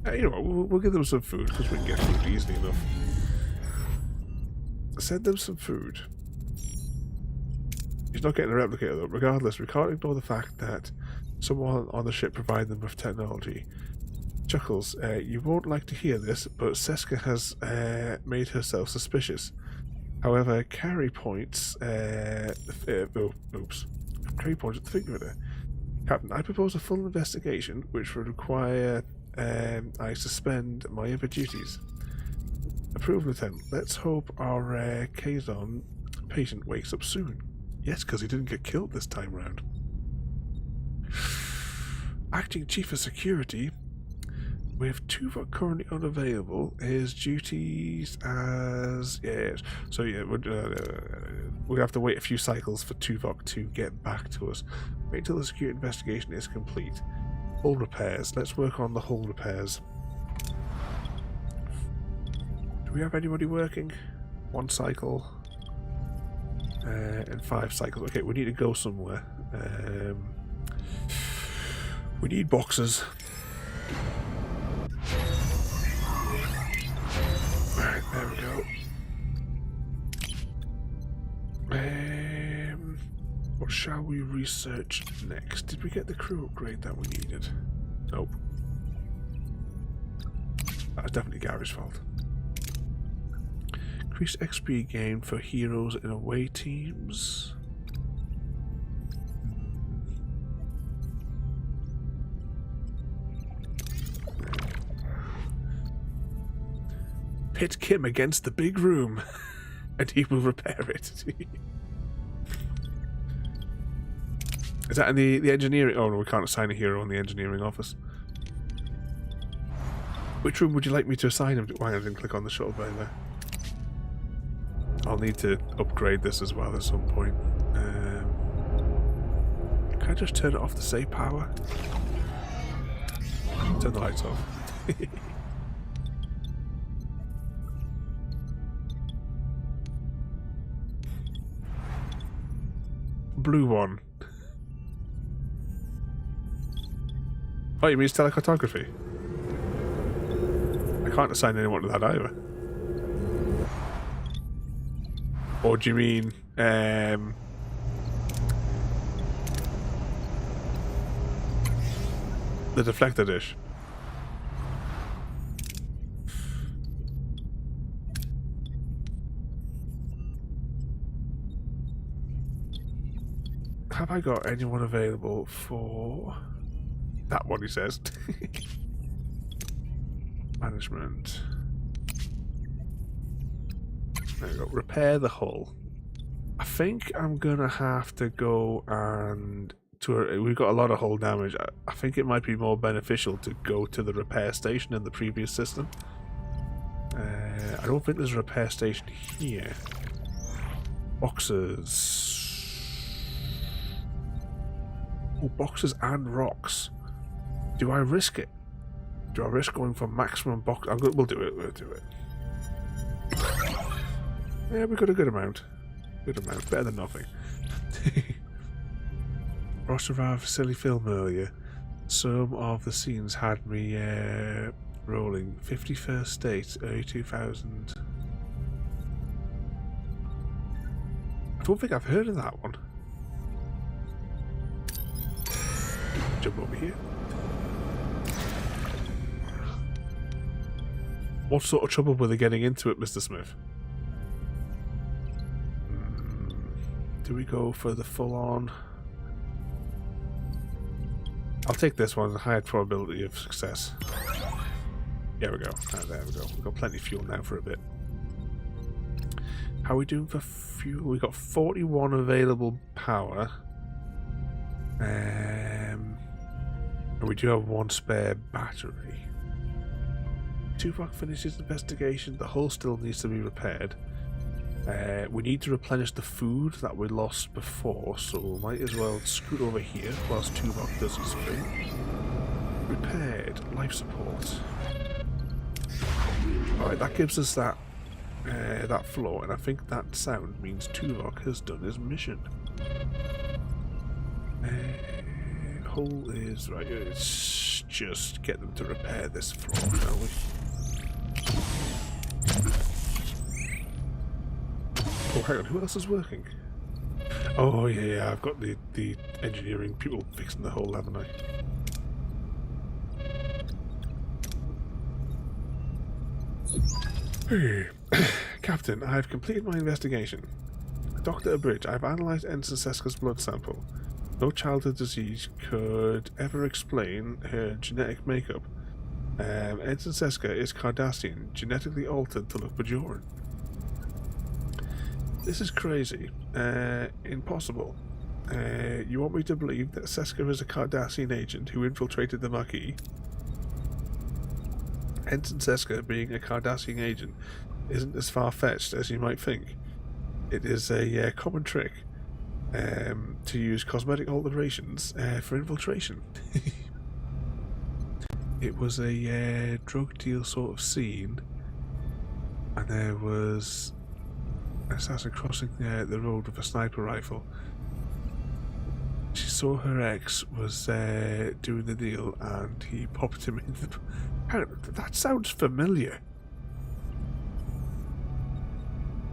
You know what, we'll give them some food, because we can get food easily enough. Send them some food. He's not getting a replicator though. Regardless, we can't ignore the fact that someone on the ship provided them with technology. Chuckles, you won't like to hear this, but Seska has made herself suspicious. However, Carrie points... oops. Carrie points at the figure there. Captain, I propose a full investigation, which would require I suspend my other duties. Approved, Lieutenant. Let's hope our Kazon patient wakes up soon. Yes, because he didn't get killed this time round. Acting Chief of Security, with Tuvok currently unavailable, his duties as... Yes. So yeah, we'll have to wait a few cycles for Tuvok to get back to us. Wait until the security investigation is complete. Hull repairs. Let's work on the hull repairs. Do we have anybody working? 1 cycle. And 5 cycles. Okay, we need to go somewhere. We need boxes. Alright, there we go. What shall we research next? Did we get the crew upgrade that we needed? Nope. That was definitely Gary's fault. Increased XP gained for heroes in away teams. Pit Kim against the big room, and he will repair it. Is that in the engineering? Oh no, we can't assign a hero in the engineering office. Which room would you like me to assign him to? Why I didn't click on the shuttle bay there. I'll need to upgrade this as well at some point. Can I just turn it off to save power? Turn the lights off. Blue one. Oh, you mean it's telecartography? I can't assign anyone to that either. Or do you mean the deflector dish? Have I got anyone available for that one, he says. Management. There we go. Repair the hull. I think I'm gonna have to go and we've got a lot of hull damage. I think it might be more beneficial to go to the repair station in the previous system. I don't think there's a repair station here. Boxes. Oh, boxes and rocks. Do I risk it? Do I risk going for maximum box? We'll do it. We'll do it. Yeah, we got a good amount. Good amount. Better than nothing. Watched a rather silly film earlier. Some of the scenes had me rolling. 51st State, early 2000. I don't think I've heard of that one. Jump over here. What sort of trouble were they getting into it, Mr. Smith? Do we go for the full-on? I'll take this one, higher probability of success. There we go. There we go. We've got plenty of fuel now for a bit. How are we doing for fuel? We've got 41 available power. And we do have one spare battery. Tuvok finishes investigation. The hull still needs to be repaired. We need to replenish the food that we lost before, so we might as well scoot over here whilst Tuvok does his thing. Repaired. Life support. Alright, that gives us that floor, and I think that sound means Tuvok has done his mission. Hull is right. Let's just get them to repair this floor, shall we? Oh, hang on. Who else is working? Oh yeah. I've got the engineering people fixing the hull, haven't I? Captain, I've completed my investigation. Dr. Abridge, I've analysed Ensign Seska's blood sample. No childhood disease could ever explain her genetic makeup. Ensign Seska is Cardassian, genetically altered to look Bajoran. This is crazy. Impossible. You want me to believe that Seska is a Cardassian agent who infiltrated the Maquis? Ensign Seska being a Cardassian agent isn't as far-fetched as you might think. It is a common trick to use cosmetic alterations for infiltration. It was a drug deal sort of scene, and there was an assassin crossing the road with a sniper rifle. She saw her ex was doing the deal, and he popped him in the... That sounds familiar.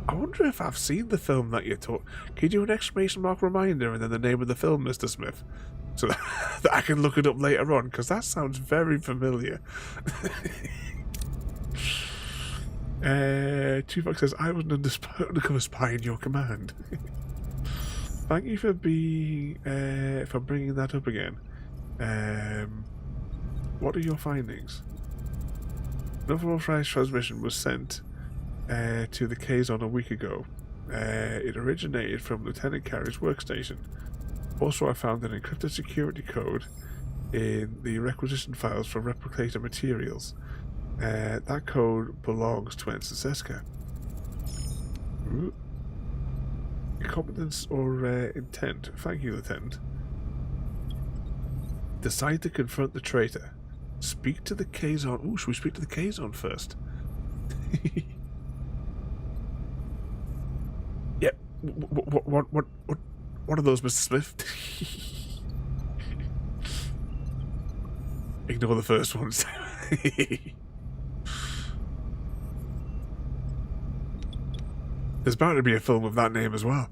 I wonder if I've seen the film that you taught. Can you do an exclamation mark reminder and then the name of the film, Mr. Smith? So that I can look it up later on, because that sounds very familiar. Tuvok says, I was an undercover spy in your command. Thank you for bringing that up again. What are your findings? Another authorized transmission was sent to the Kazon a week ago. It originated from Lieutenant Carey's workstation. Also, I found an encrypted security code in the requisition files for replicator materials. That code belongs to Ensign Seska. Competence or intent? Thank you, Lieutenant. Decide to confront the traitor. Speak to the Kazon. Ooh, should we speak to the Kazon first? Yep. What are those, Mr. Smith? Ignore the first ones. There's bound to be a film with that name as well.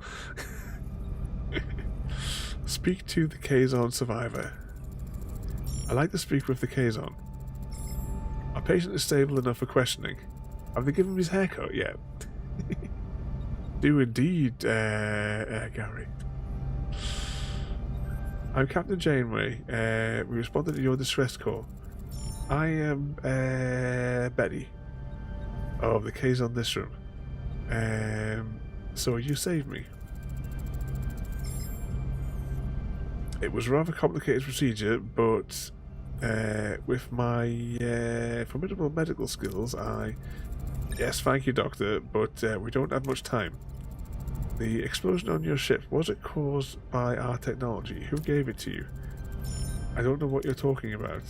Speak to the Kazon survivor. I like to speak with the Kazon. Our patient is stable enough for questioning. Have they given him his haircut yet? Do indeed, Gary. I'm Captain Janeway. We responded to your distress call. I am Betty of the Kazon this room. So you saved me. It was a rather complicated procedure, but with my formidable medical skills, yes, thank you, Doctor, but we don't have much time. The explosion on your ship, was it caused by our technology? Who gave it to you? I don't know what you're talking about.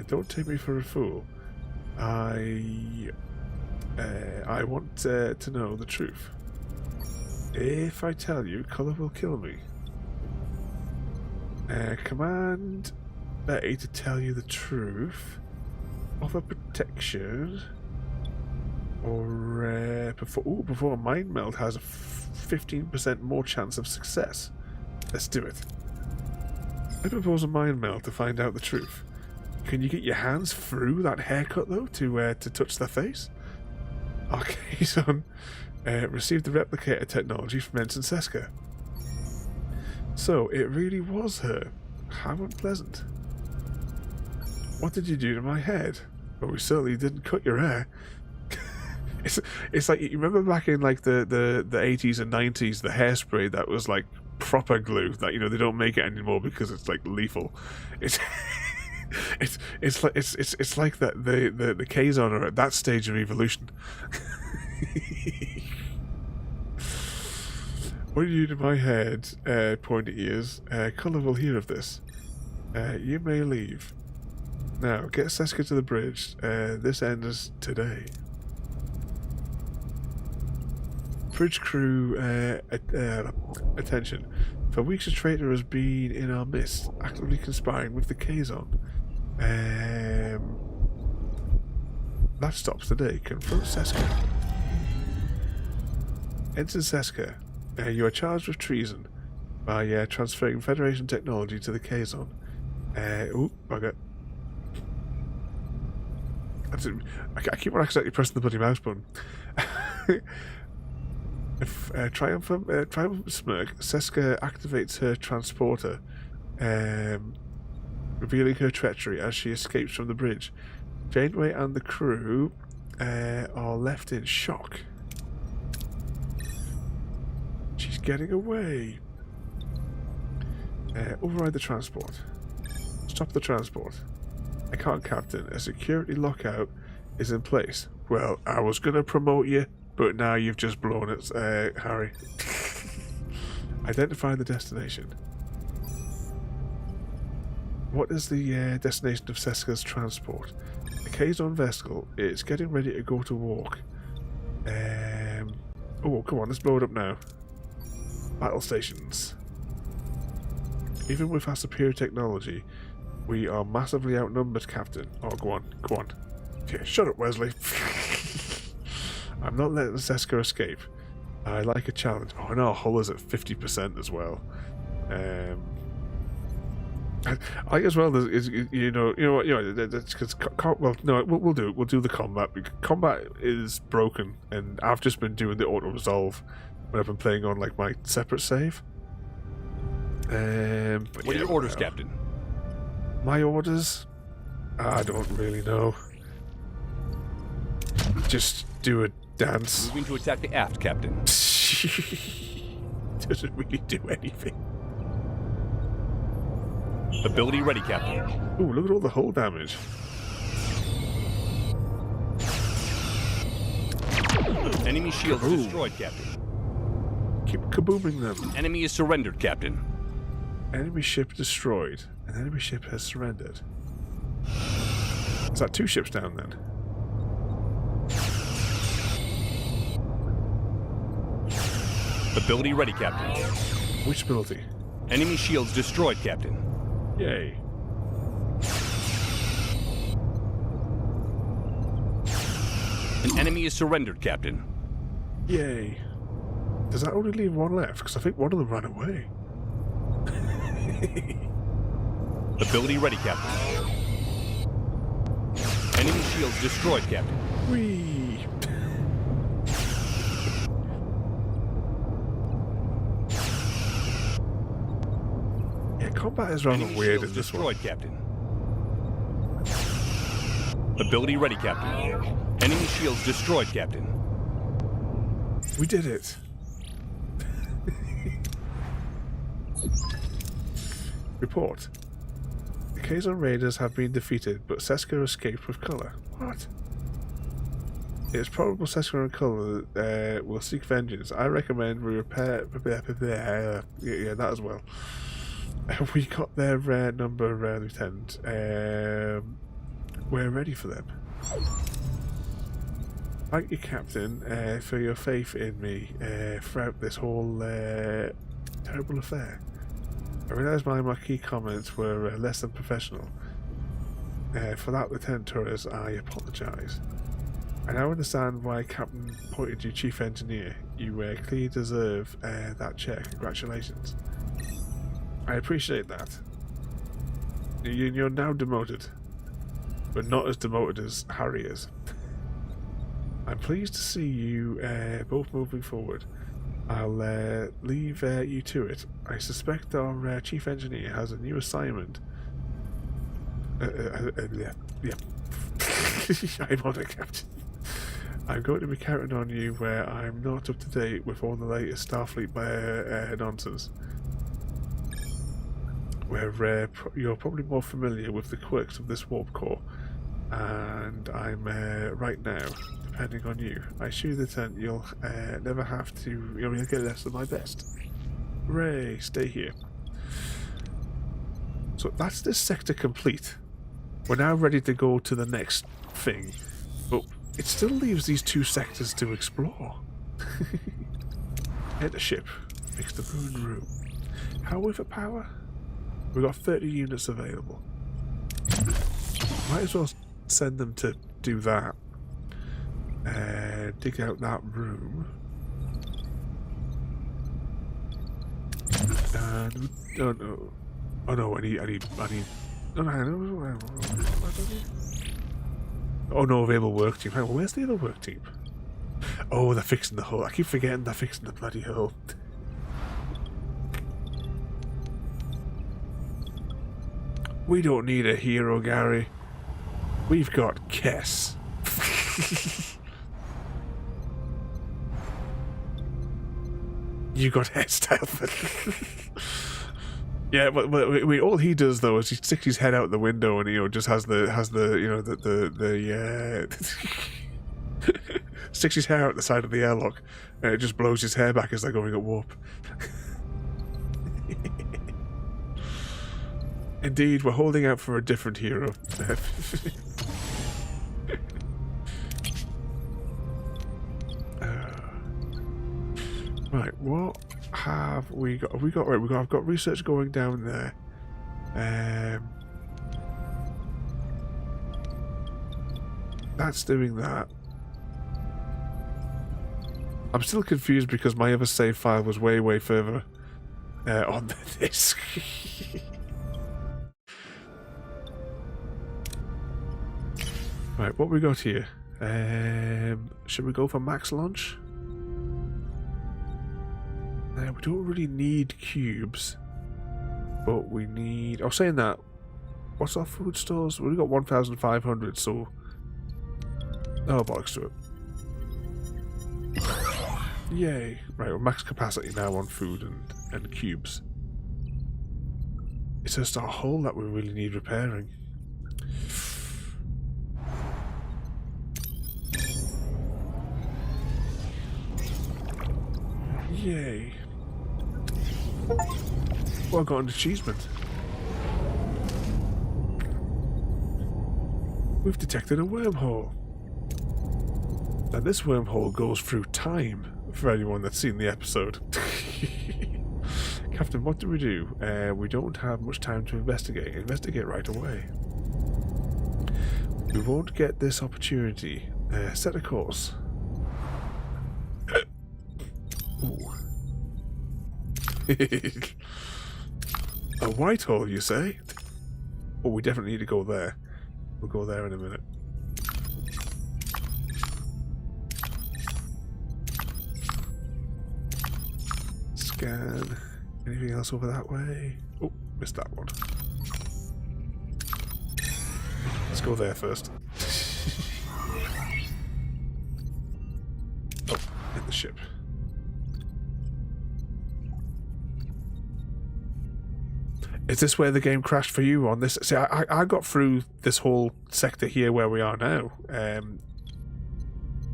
Don't take me for a fool. I want to know the truth. If I tell you, colour will kill me. Command Betty to tell you the truth. Offer protection. Or before a mind meld has a 15% more chance of success. Let's do it. I propose a mind meld to find out the truth. Can you get your hands through that haircut though to touch their face? Okay, son. Received the replicator technology from Ensign Seska. So it really was her. How unpleasant. What did you do to my head? Well, we certainly didn't cut your hair. It's like, you remember back in like the 80s and 90s, the hairspray that was like proper glue that, you know, they don't make it anymore because it's like lethal. It's it's like that the Kazon are at that stage of evolution. What do you do to my head? Pointy ears. Colour will hear of this. You may leave. Now get Seska to the bridge. This ends today. Bridge crew, attention. For weeks a traitor has been in our midst, actively conspiring with the Kazon. That stops today. Confront Seska. Ensign Seska, you are charged with treason by transferring Federation technology to the Kazon. Bugger. I keep on accidentally pressing the bloody mouse button. Triumphant smirk, Seska activates her transporter, revealing her treachery as she escapes from the bridge. Janeway and the crew are left in shock. She's getting away. Override the transport. Stop the transport. I can't, Captain. A security lockout is in place. Well, I was going to promote you, but now you've just blown it, Harry. Identify the destination. What is the destination of Seska's transport? The Kazon vessel is getting ready to go to walk. Oh, come on, let's blow it up now. Battle stations. Even with our superior technology, we are massively outnumbered, Captain. Oh, go on, go on. Okay, shut up, Wesley. I'm not letting Seska escape. I like a challenge. Oh, and our hull is at 50% as well. I as well. Is you know what? That's because well, no, we'll do it. We'll do the combat. Combat is broken, and I've just been doing the auto resolve when I've been playing on like my separate save. What are your orders, Captain? My orders? I don't really know. Just do a dance. Moving to attack the aft, Captain. Doesn't really do anything. Ability ready, Captain. Ooh, look at all the hull damage. Enemy shields destroyed, Captain. Keep kabooming them. Enemy is surrendered, Captain. Enemy ship destroyed. An enemy ship has surrendered. Is that 2 ships down then? Ability ready, Captain. Which ability? Enemy shields destroyed, Captain. Yay. An enemy is surrendered, Captain. Yay. Does that only leave one left? Because I think one of them ran away. Ability ready, Captain. Enemy shields destroyed, Captain. Whee! Yeah, combat is rather Enemy weird shields in this destroyed, one. Captain. Ability ready, Captain. Enemy shields destroyed, Captain. We did it. Report. The Kazon raiders have been defeated, but Seska escaped with colour. What? Its probable secular colour will seek vengeance. I recommend we repair. Yeah, that as well. We got their number, Lieutenant. We're ready for them. Thank you, Captain, for your faith in me throughout this whole terrible affair. I realise my key comments were less than professional. For that, Lieutenant Torres, I apologise. I now understand why Captain appointed you Chief Engineer. You clearly deserve that chair. Congratulations. I appreciate that. You're now demoted, but not as demoted as Harry is. I'm pleased to see you both moving forward. I'll leave you to it. I suspect our Chief Engineer has a new assignment. Yeah. I'm on it, Captain. I'm going to be counting on you where I'm not up to date with all the latest Starfleet nonsense. Where you're probably more familiar with the quirks of this warp core, and I'm right now depending on you. I assure you, Lieutenant, you'll never have to. You'll get less than my best. Hooray! Stay here. So that's this sector complete. We're now ready to go to the next thing, but it still leaves these two sectors to explore. Head the ship. Fix the ruined room. How with power? We've got 30 units available. Might as well send them to do that. Dig out that room. And oh no, I need. Oh no, available work team. Well, where's the other work team? Oh, they're fixing the hull. I keep forgetting they're fixing the bloody hull. We don't need a hero, Gary. We've got Kess. You got hairstyle. Yeah, but all he does though is he sticks his head out the window and just has the sticks his hair out the side of the airlock and it just blows his hair back as they're going at warp. Indeed, we're holding out for a different hero. Right, what have we got? I've got research going down there. That's doing that. I'm still confused because my other save file was way further on the disk. Right, what we got here? Should we go for max launch? We don't really need cubes, but we need. Oh, saying that, what's our food stores? We've got 1,500, so oh bollocks to it. Yay! Right, we're max capacity now on food and cubes. It's just our hull that we really need repairing. Yay. Well, I got an achievement. We've detected a wormhole. Now this wormhole goes through time, for anyone that's seen the episode. Captain, what do? We don't have much time to investigate. Investigate right away. We won't get this opportunity. Set a course. Ooh. A white hole, you say? Oh, we definitely need to go there. We'll go there in a minute. Scan. Anything else over that way? Oh, missed that one. Let's go there first. Oh, hit the ship. Is this where the game crashed for you on this? See, I got through this whole sector here where we are now.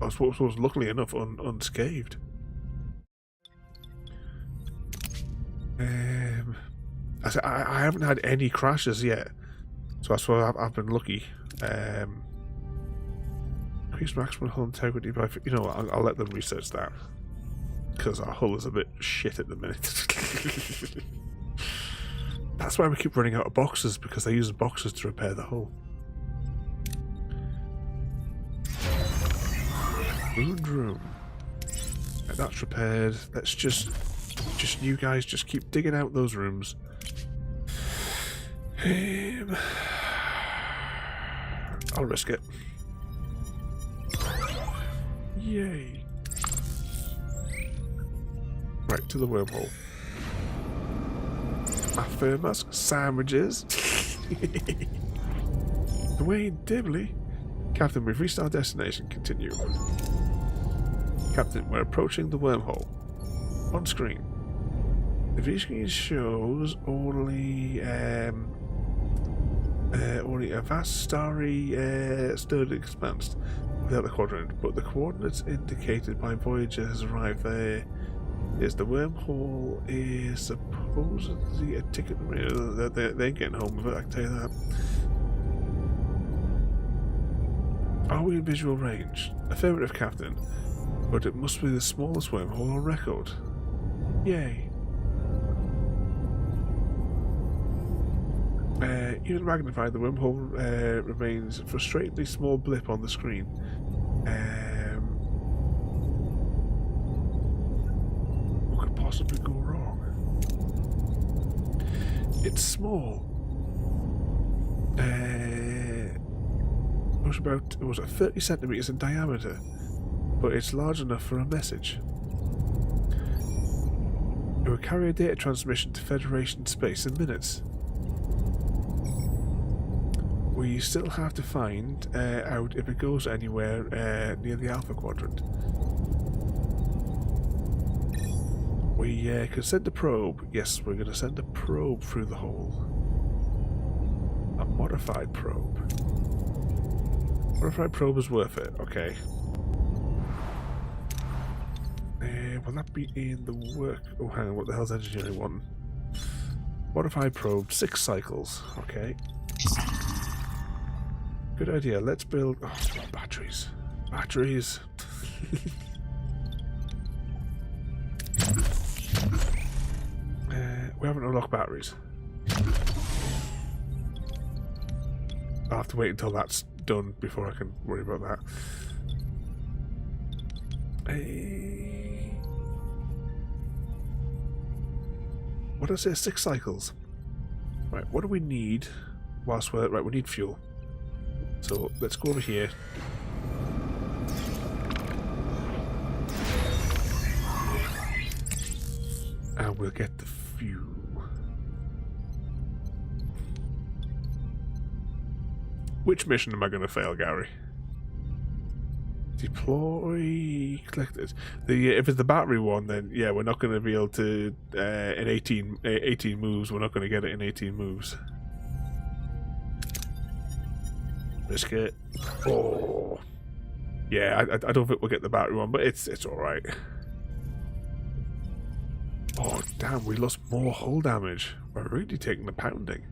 I was luckily enough unscathed. I haven't had any crashes yet, so that's why I've been lucky. Increase maximum hull integrity by, you know what, I'll let them research that, because our hull is a bit shit at the minute. That's why we keep running out of boxes, because they use boxes to repair the hull. Moon room. Right, that's repaired. Let's just you guys just keep digging out those rooms. I'll risk it. Yay. Right, to the wormhole. Affirmers, sandwiches. Dwayne Dibley. Captain, we've reached our destination. Continue. Captain, we're approaching the wormhole. On screen. The view screen shows only a vast starry stirred expanse without the quadrant, but the coordinates indicated by Voyager has arrived there. Yes, the wormhole is supposedly a ticket. They're getting home with it, I can tell you that. Are we in visual range? Affirmative, Captain. But it must be the smallest wormhole on record. Yay. Even magnified, the wormhole remains a frustratingly small blip on the screen. What could possibly go wrong? It's small. It was 30 centimeters in diameter, but it's large enough for a message. It will carry a data transmission to Federation space in minutes. We still have to find out if it goes anywhere near the Alpha Quadrant. We can send a probe. Yes, we're going to send a probe through the hole. A modified probe. Modified probe is worth it. Okay. Will that be in the work? Oh, hang on. What the hell's engineering one? Modified probe, 6 cycles. Okay. Good idea. Let's build. Oh, batteries. Batteries. We haven't unlocked batteries. I'll have to wait until that's done before I can worry about that. What did I say? 6 cycles. Right, what do we need whilst we're... Right, we need fuel. So, let's go over here. And we'll get the fuel. Which mission am I going to fail, Gary? Deploy collected. If it's the battery one, then yeah, we're not going to be able to in 18 moves. We're not going to get it in 18 moves. Risk it. Oh, yeah. I don't think we'll get the battery one, but it's all right. Oh damn, we lost more hull damage. We're really taking the pounding.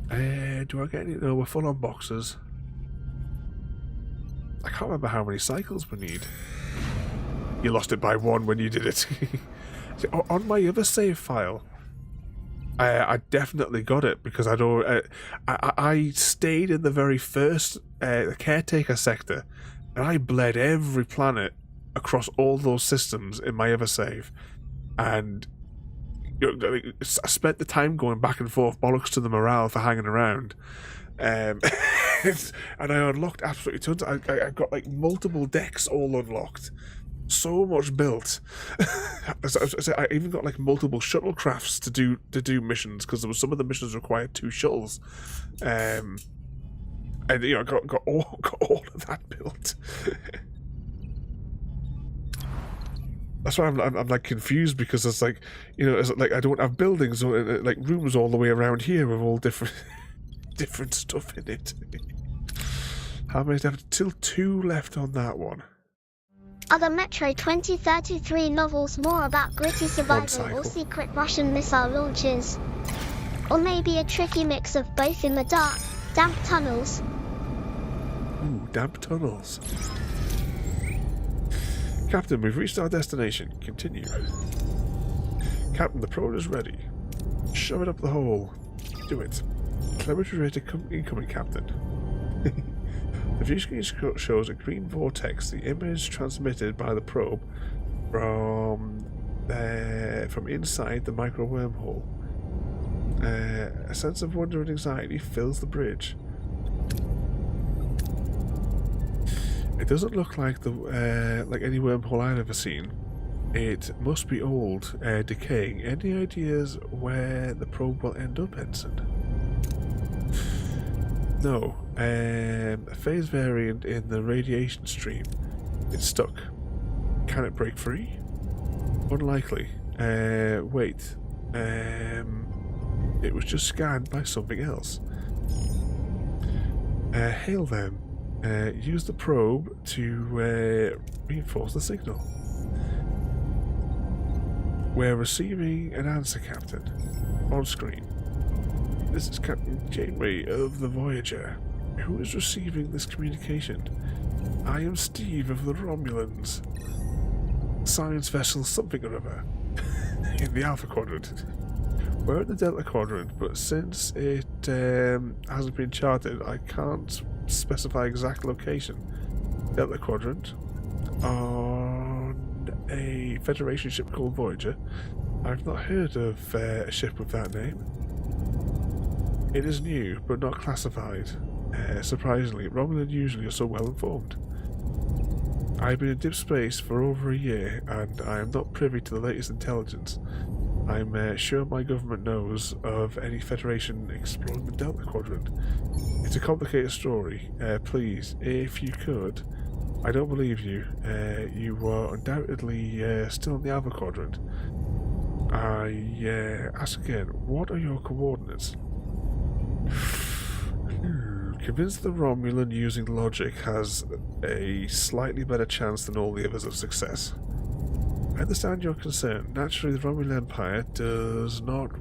Do I get any? No, we're full on boxes. I can't remember how many cycles we need. You lost it by 1 when you did it. See, on my other save file, I definitely got it because I stayed in the very first the caretaker sector, and I bled every planet across all those systems in my other save, and I spent the time going back and forth, bollocks to the morale for hanging around. And I unlocked absolutely tons. I got like multiple decks all unlocked. So much built. I even got like multiple shuttlecrafts to do missions because there was some of the missions required 2 shuttles. And you know, I got all of that built. That's why I'm like confused because it's like, you know, it's like I don't have buildings or like rooms all the way around here with all different stuff in it. How many left? Still 2 left on that one. Are the Metro 2033 novels more about gritty survival cycle. or secret Russian missile launches? Or maybe a tricky mix of both in the dark, damp tunnels? Ooh, damp tunnels. Captain, we've reached our destination. Continue. Captain, the probe is ready. Shove it up the hole. Do it. Telemetry rate incoming, Captain. The view screen shows a green vortex, the image transmitted by the probe from inside the micro wormhole. A sense of wonder and anxiety fills the bridge. It doesn't look like like any wormhole I've ever seen. It must be old, decaying. Any ideas where the probe will end up, Ensign? No. A phase variant in the radiation stream. It's stuck. Can it break free? Unlikely. Wait. It was just scanned by something else. Hail them. Use the probe to reinforce the signal. We're receiving an answer, Captain. On screen. This is Captain Janeway of the Voyager. Who is receiving this communication? I am Steve of the Romulans. Science vessel something or other. In the Alpha Quadrant. We're in the Delta Quadrant, but since it hasn't been charted, I can't specify exact location. Delta Quadrant. On a Federation ship called Voyager. I've not heard of a ship with that name. It is new, but not classified. Surprisingly, Romulan usually are so well informed. I've been in deep space for over a year, and I am not privy to the latest intelligence. I'm sure my government knows of any Federation exploring the Delta Quadrant. It's a complicated story. Please, if you could, I don't believe you. You are undoubtedly still in the Alpha Quadrant. I ask again, what are your coordinates? Convinced the Romulan using logic has a slightly better chance than all the others of success. I understand your concern. Naturally, the Romulan Empire does not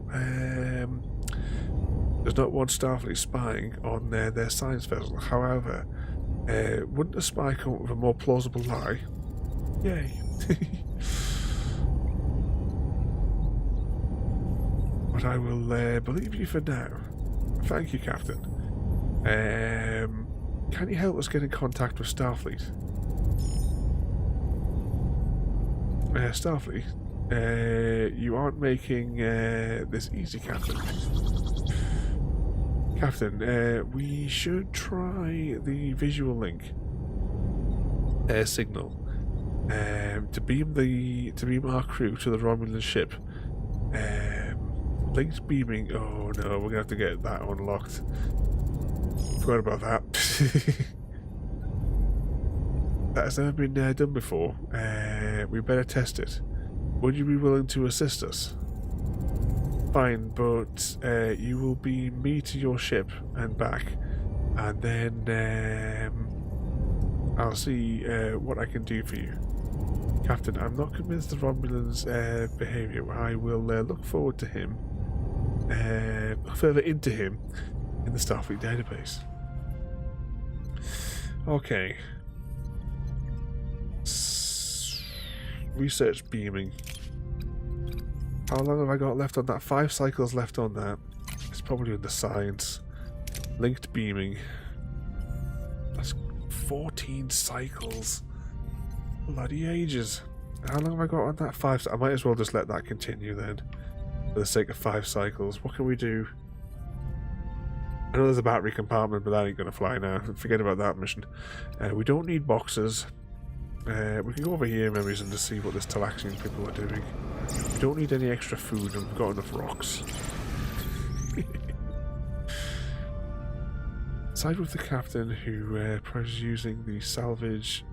want Starfleet spying on their science vessel. However, wouldn't a spy come up with a more plausible lie? Yay. But I will believe you for now. Thank you, Captain. Can you help us get in contact with Starfleet? Starfleet, you aren't making this easy, Captain. Captain, we should try the visual link signal to beam our crew to the Romulan ship. Linked beaming. Oh no, we're gonna have to get that unlocked. Forgot about that. That has never been done before. We better test it. Would you be willing to assist us? Fine, but you will beam me to your ship and back, and then I'll see what I can do for you. Captain, I'm not convinced of Romulan's behaviour. I will look forward to him, further into him in the Starfleet database. Okay. Research beaming. How long have I got left on that? 5 cycles left on that. It's probably in the science. Linked beaming. That's 14 cycles. Bloody ages. How long have I got on that? 5. I might as well just let that continue then. For the sake of 5 cycles. What can we do? I know there's a battery compartment, but that ain't going to fly now. Forget about that mission. We don't need boxes. We can go over here, memories, and just see what this Talaxian people are doing. We don't need any extra food, and we've got enough rocks. Side with the captain, who prizes using the salvage.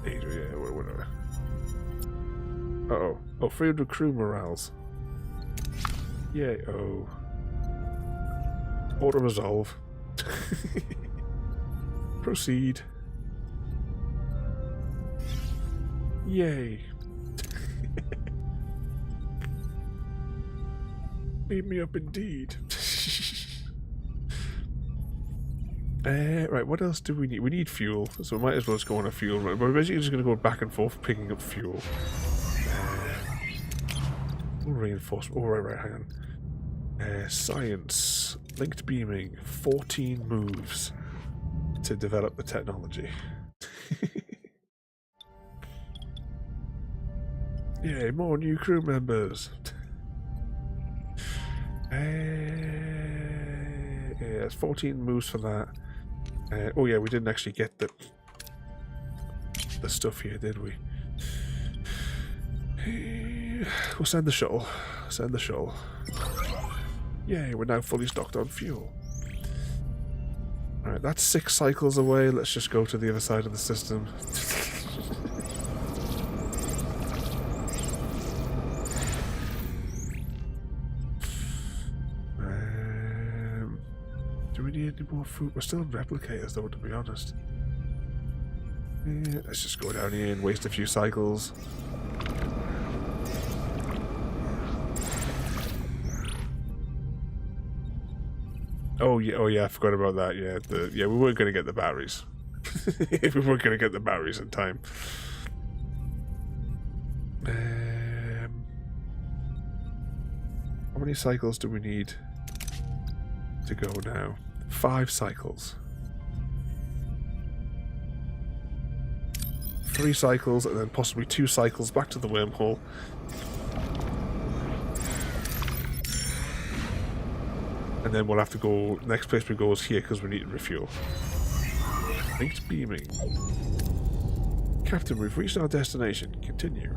Whatever. Uh-oh. Oh, 300 crew morales. Yay, oh. Auto-resolve. Proceed. Yay. Beat me up indeed. Right, what else do we need? We need fuel, so we might as well just go on a fuel run. But we're basically just going to go back and forth picking up fuel. Reinforcement. Oh, right, hang on. Science. Linked beaming. 14 moves to develop the technology. Yay, more new crew members. Yeah, it's 14 moves for that. Oh yeah, we didn't actually get the stuff here, did we? We'll send the shuttle. Send the shuttle. Yay, we're now fully stocked on fuel. Alright, that's 6 cycles away. Let's just go to the other side of the system. Do we need any more food? We're still on replicators though, to be honest. Yeah, let's just go down here and waste a few cycles. Oh yeah, I forgot about that. Yeah, we weren't going to get the batteries. We weren't going to get the batteries in time. How many cycles do we need to go now? 5 cycles. 3 cycles and then possibly 2 cycles back to the wormhole. And then we'll have to go, next place we go is here because we need to refuel. Linked beaming. Captain, we've reached our destination. Continue.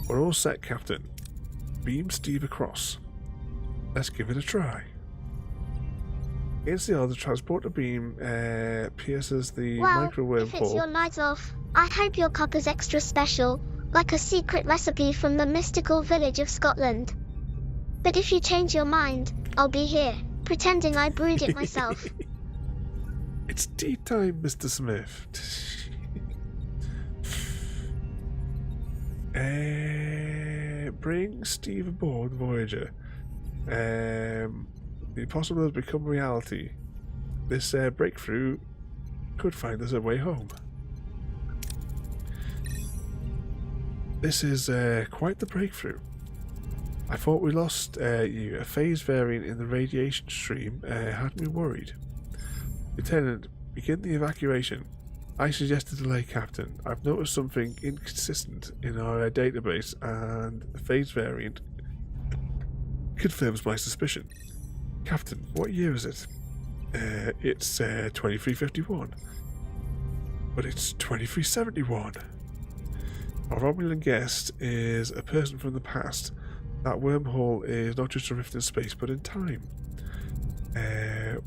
We're all set, Captain. Beam Steve across. Let's give it a try. Against the odds, the transporter beam pierces the micro wormhole. If it's your night off, I hope your cup is extra special, like a secret recipe from the mystical village of Scotland. But if you change your mind, I'll be here, pretending I brewed it myself. It's tea time, Mr. Smith. Bring Steve aboard Voyager. The impossible has become reality. This breakthrough could find us a way home. This is quite the breakthrough. I thought we lost you. A phase variant in the radiation stream had me worried. Lieutenant, begin the evacuation. I suggest a delay, Captain. I've noticed something inconsistent in our database, and the phase variant confirms my suspicion. Captain, what year is it? It's 2351. But it's 2371. Our Romulan guest is a person from the past. That wormhole is not just a rift in space, but in time.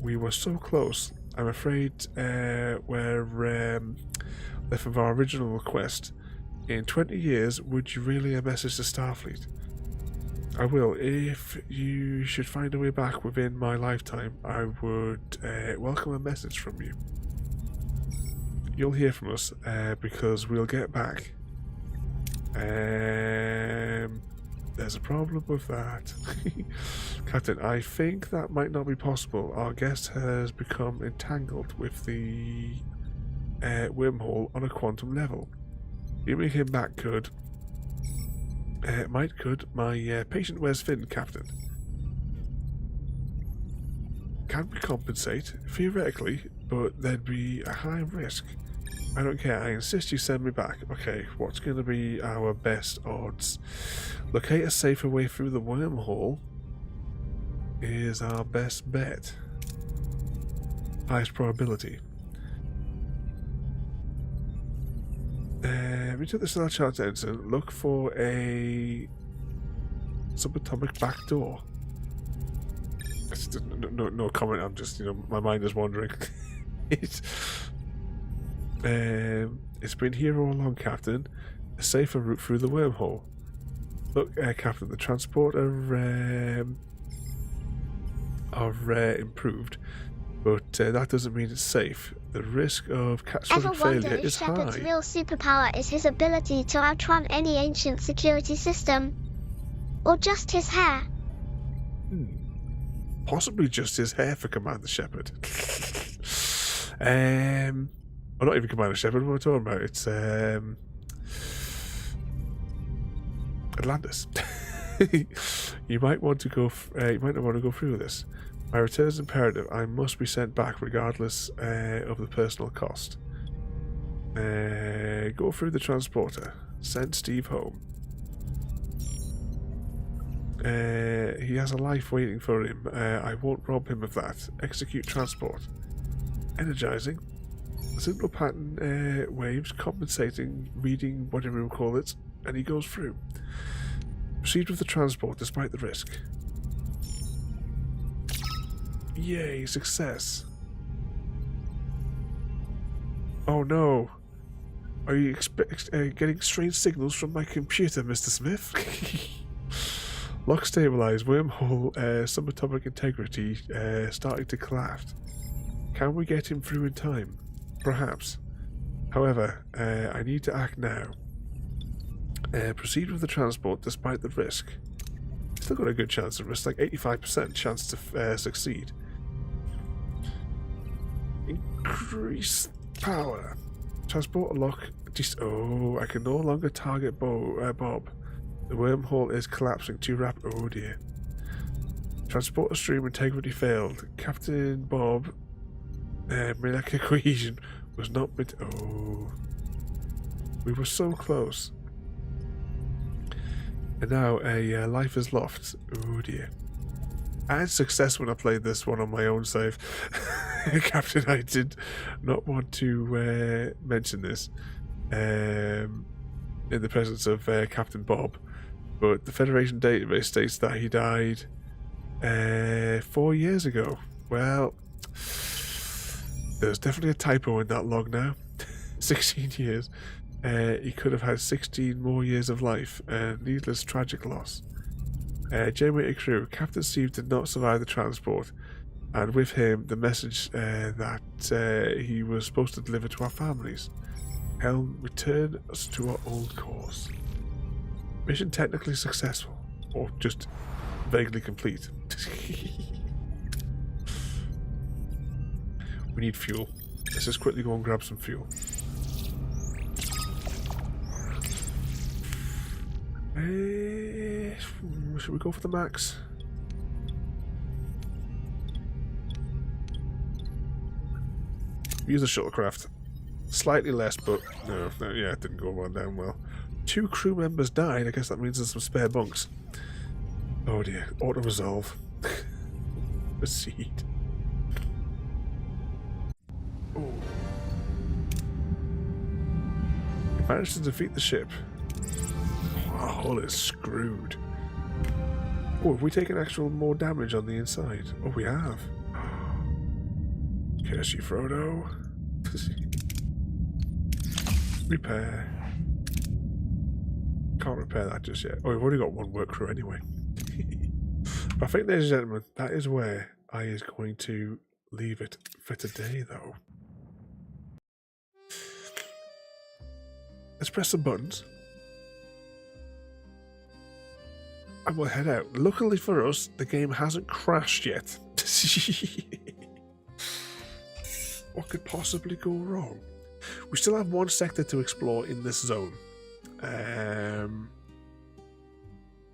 We were so close. I'm afraid we're left of our original request. In 20 years, would you relay a message to Starfleet? I will. If you should find a way back within my lifetime, I would welcome a message from you. You'll hear from us because we'll get back. There's a problem with that. Captain, I think that might not be possible. Our guest has become entangled with the wormhole on a quantum level. Giving him back could. Might could. My patient wears thin, Captain. Can we compensate? Theoretically, but there'd be a high risk. I don't care, I insist you send me back. Okay, what's going to be our best odds? Locate a safer way through the wormhole is our best bet. Highest probability. We took the star chart, Ensign. Look for a subatomic back door. No comment, I'm just, my mind is wandering. It's been here all along, Captain. A safer route through the wormhole. Look, Captain, the transporter are improved. but that doesn't mean it's safe. The risk of Ever catastrophic wonder failure if is Shepard's high. real superpower is his ability to outrun any ancient security system? Or just his hair? Possibly just his hair for Commander Shepard. Or not even Commander Shepard, what am I talking about? It's Atlantis. You might want to go. You might not want to go through with this. My return is imperative. I must be sent back regardless of the personal cost. Go through the transporter. Send Steve home. He has a life waiting for him. I won't rob him of that. Execute transport. Energizing. Simple pattern waves, compensating, reading, whatever you call it, and he goes through. Proceed with the transport despite the risk. Yay, success. Oh no. Are you getting strange signals from my computer, Mr. Smith? Lock stabilized, wormhole, subatomic integrity starting to collapse. Can we get him through in time? Perhaps. However, I need to act now. Proceed with the transport despite the risk. Still got a good chance of risk, like 85% chance to succeed. Increase power. Transport lock. Oh, I can no longer target Bob. The wormhole is collapsing too rapid. Oh dear. Transporter stream integrity failed. Captain Bob. Molecular cohesion was not. Oh. We were so close. And now a life is lost. Oh dear. I had success when I played this one on my own save. Captain, I did not want to mention this in the presence of Captain Bob, but the Federation database states that he died 4 years ago. Well, there's definitely a typo in that log now. 16 years. He could have had 16 more years of life. Needless tragic loss. Janeway crew. Captain Steve did not survive the transport, and with him the message that he was supposed to deliver to our families. Helm, return us to our old course. Mission technically successful, or just vaguely complete. We need fuel. Let's just quickly go and grab some fuel. Should we go for the max? Use the shuttlecraft. Slightly less, but no, yeah, it didn't go one down well. 2 crew members died. I guess that means there's some spare bunks. Oh dear. Auto resolve. Proceed. Oh. You managed to defeat the ship. Our hull is screwed. Oh, have we taken actual more damage on the inside? Oh, we have. Curse you, Frodo. Repair. Can't repair that just yet. Oh, we've only got 1 work crew anyway. But I think, ladies and gentlemen, that is where I is going to leave it for today, though. Let's press some buttons. And we'll head out. Luckily for us, the game hasn't crashed yet. What could possibly go wrong? We still have 1 sector to explore in this zone.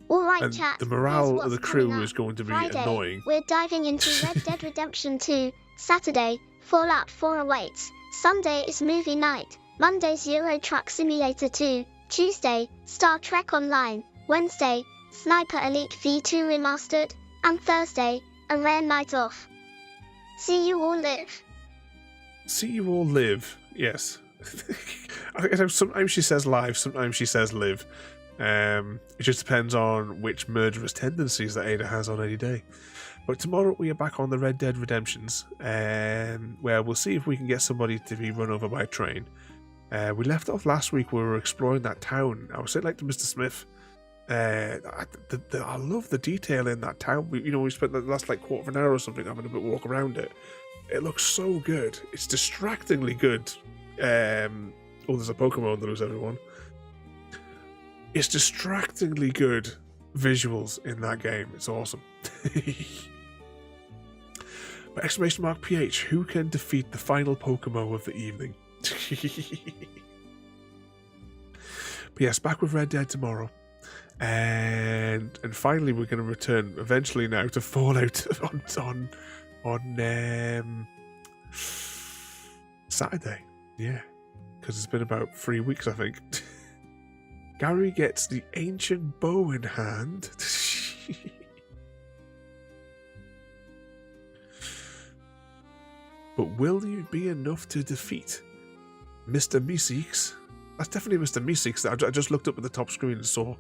Alright, and chat. the morale Here's of the what's crew coming is up. going to be Friday, annoying. We're diving into Red Dead Redemption 2. Saturday, Fallout 4 awaits. Sunday is movie night. Monday's Euro Truck Simulator 2. Tuesday, Star Trek Online. Wednesday, Sniper Elite V2 Remastered. And Thursday, a rare night off. See you all live. See you all live. Yes. I know sometimes she says live, sometimes she says live. It just depends on which murderous tendencies that AIDA has on any day. But tomorrow we are back on the Red Dead Redemptions, where we'll see if we can get somebody to be run over by a train. We left off last week, we were exploring that town. I was saying like to Mr. Smith, I love the detail in that town. We spent the last like quarter of an hour or something having a bit walk around it. It looks so good. It's distractingly good. There's a Pokemon that was everyone. It's distractingly good visuals in that game. It's awesome. But exclamation mark PH, who can defeat the final Pokemon of the evening? But yes, back with Red Dead tomorrow. And finally we're going to return eventually now to Fallout on Saturday. Yeah, because it's been about 3 weeks, I think. Gary gets the ancient bow in hand. But will you be enough to defeat Mr. Meeseeks? That's definitely Mr. Meeseeks. I just looked up at the top screen and saw.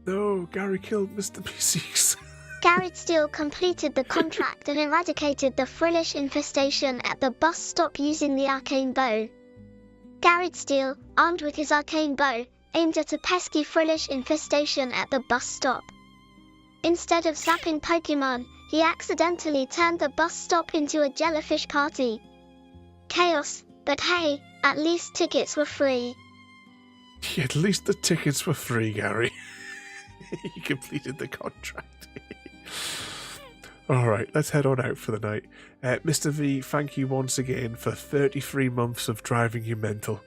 No, Gary killed Mr. Meeseeks. Garrett Steele completed the contract and eradicated the Frillish infestation at the bus stop using the arcane bow. Garrett Steele, armed with his arcane bow, aimed at a pesky Frillish infestation at the bus stop. Instead of zapping Pokemon, he accidentally turned the bus stop into a jellyfish party. Chaos, but hey, at least tickets were free. Yeah, at least the tickets were free, Gary. You completed the contract. Alright, let's head on out for the night. Mr. V, thank you once again for 33 months of driving you mental.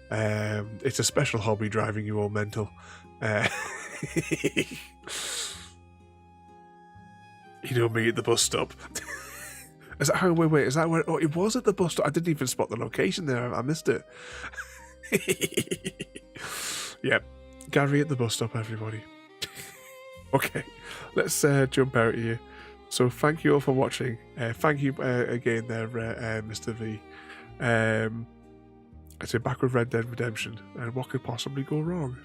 It's a special hobby, driving you all mental. You know me at the bus stop. Is that how? Wait, is that where? Oh, it was at the bus stop. I didn't even spot the location there. I missed it. Yep, Gary at the bus stop, everybody. Okay, let's jump out here. So thank you all for watching. Thank you again there, Mr. V. I say back with Red Dead Redemption, and what could possibly go wrong?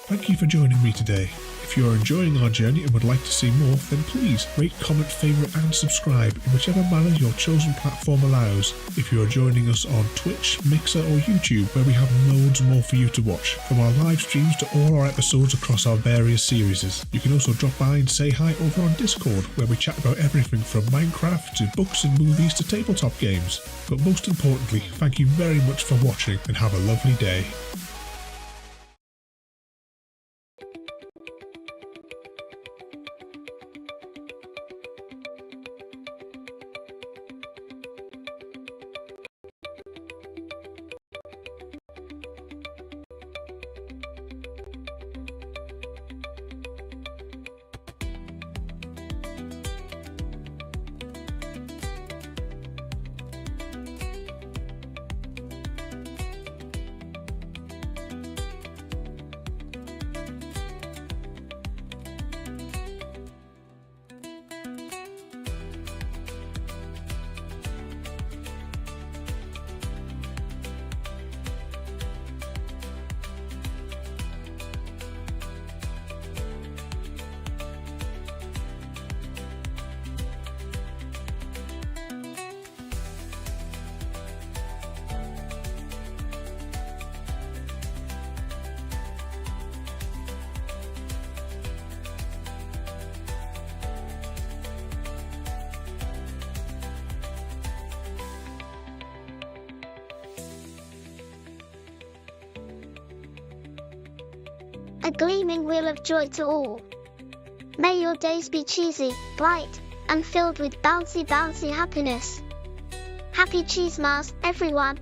Thank you for joining me today. If you are enjoying our journey and would like to see more, then please rate, comment, favourite and subscribe in whichever manner your chosen platform allows. If you are joining us on Twitch, Mixer or YouTube, where we have loads more for you to watch, from our live streams to all our episodes across our various series. You can also drop by and say hi over on Discord, where we chat about everything from Minecraft to books and movies to tabletop games. But most importantly, thank you very much for watching and have a lovely day. A gleaming wheel of joy to all. May your days be cheesy, bright, and filled with bouncy happiness. Happy Cheese Mars, everyone!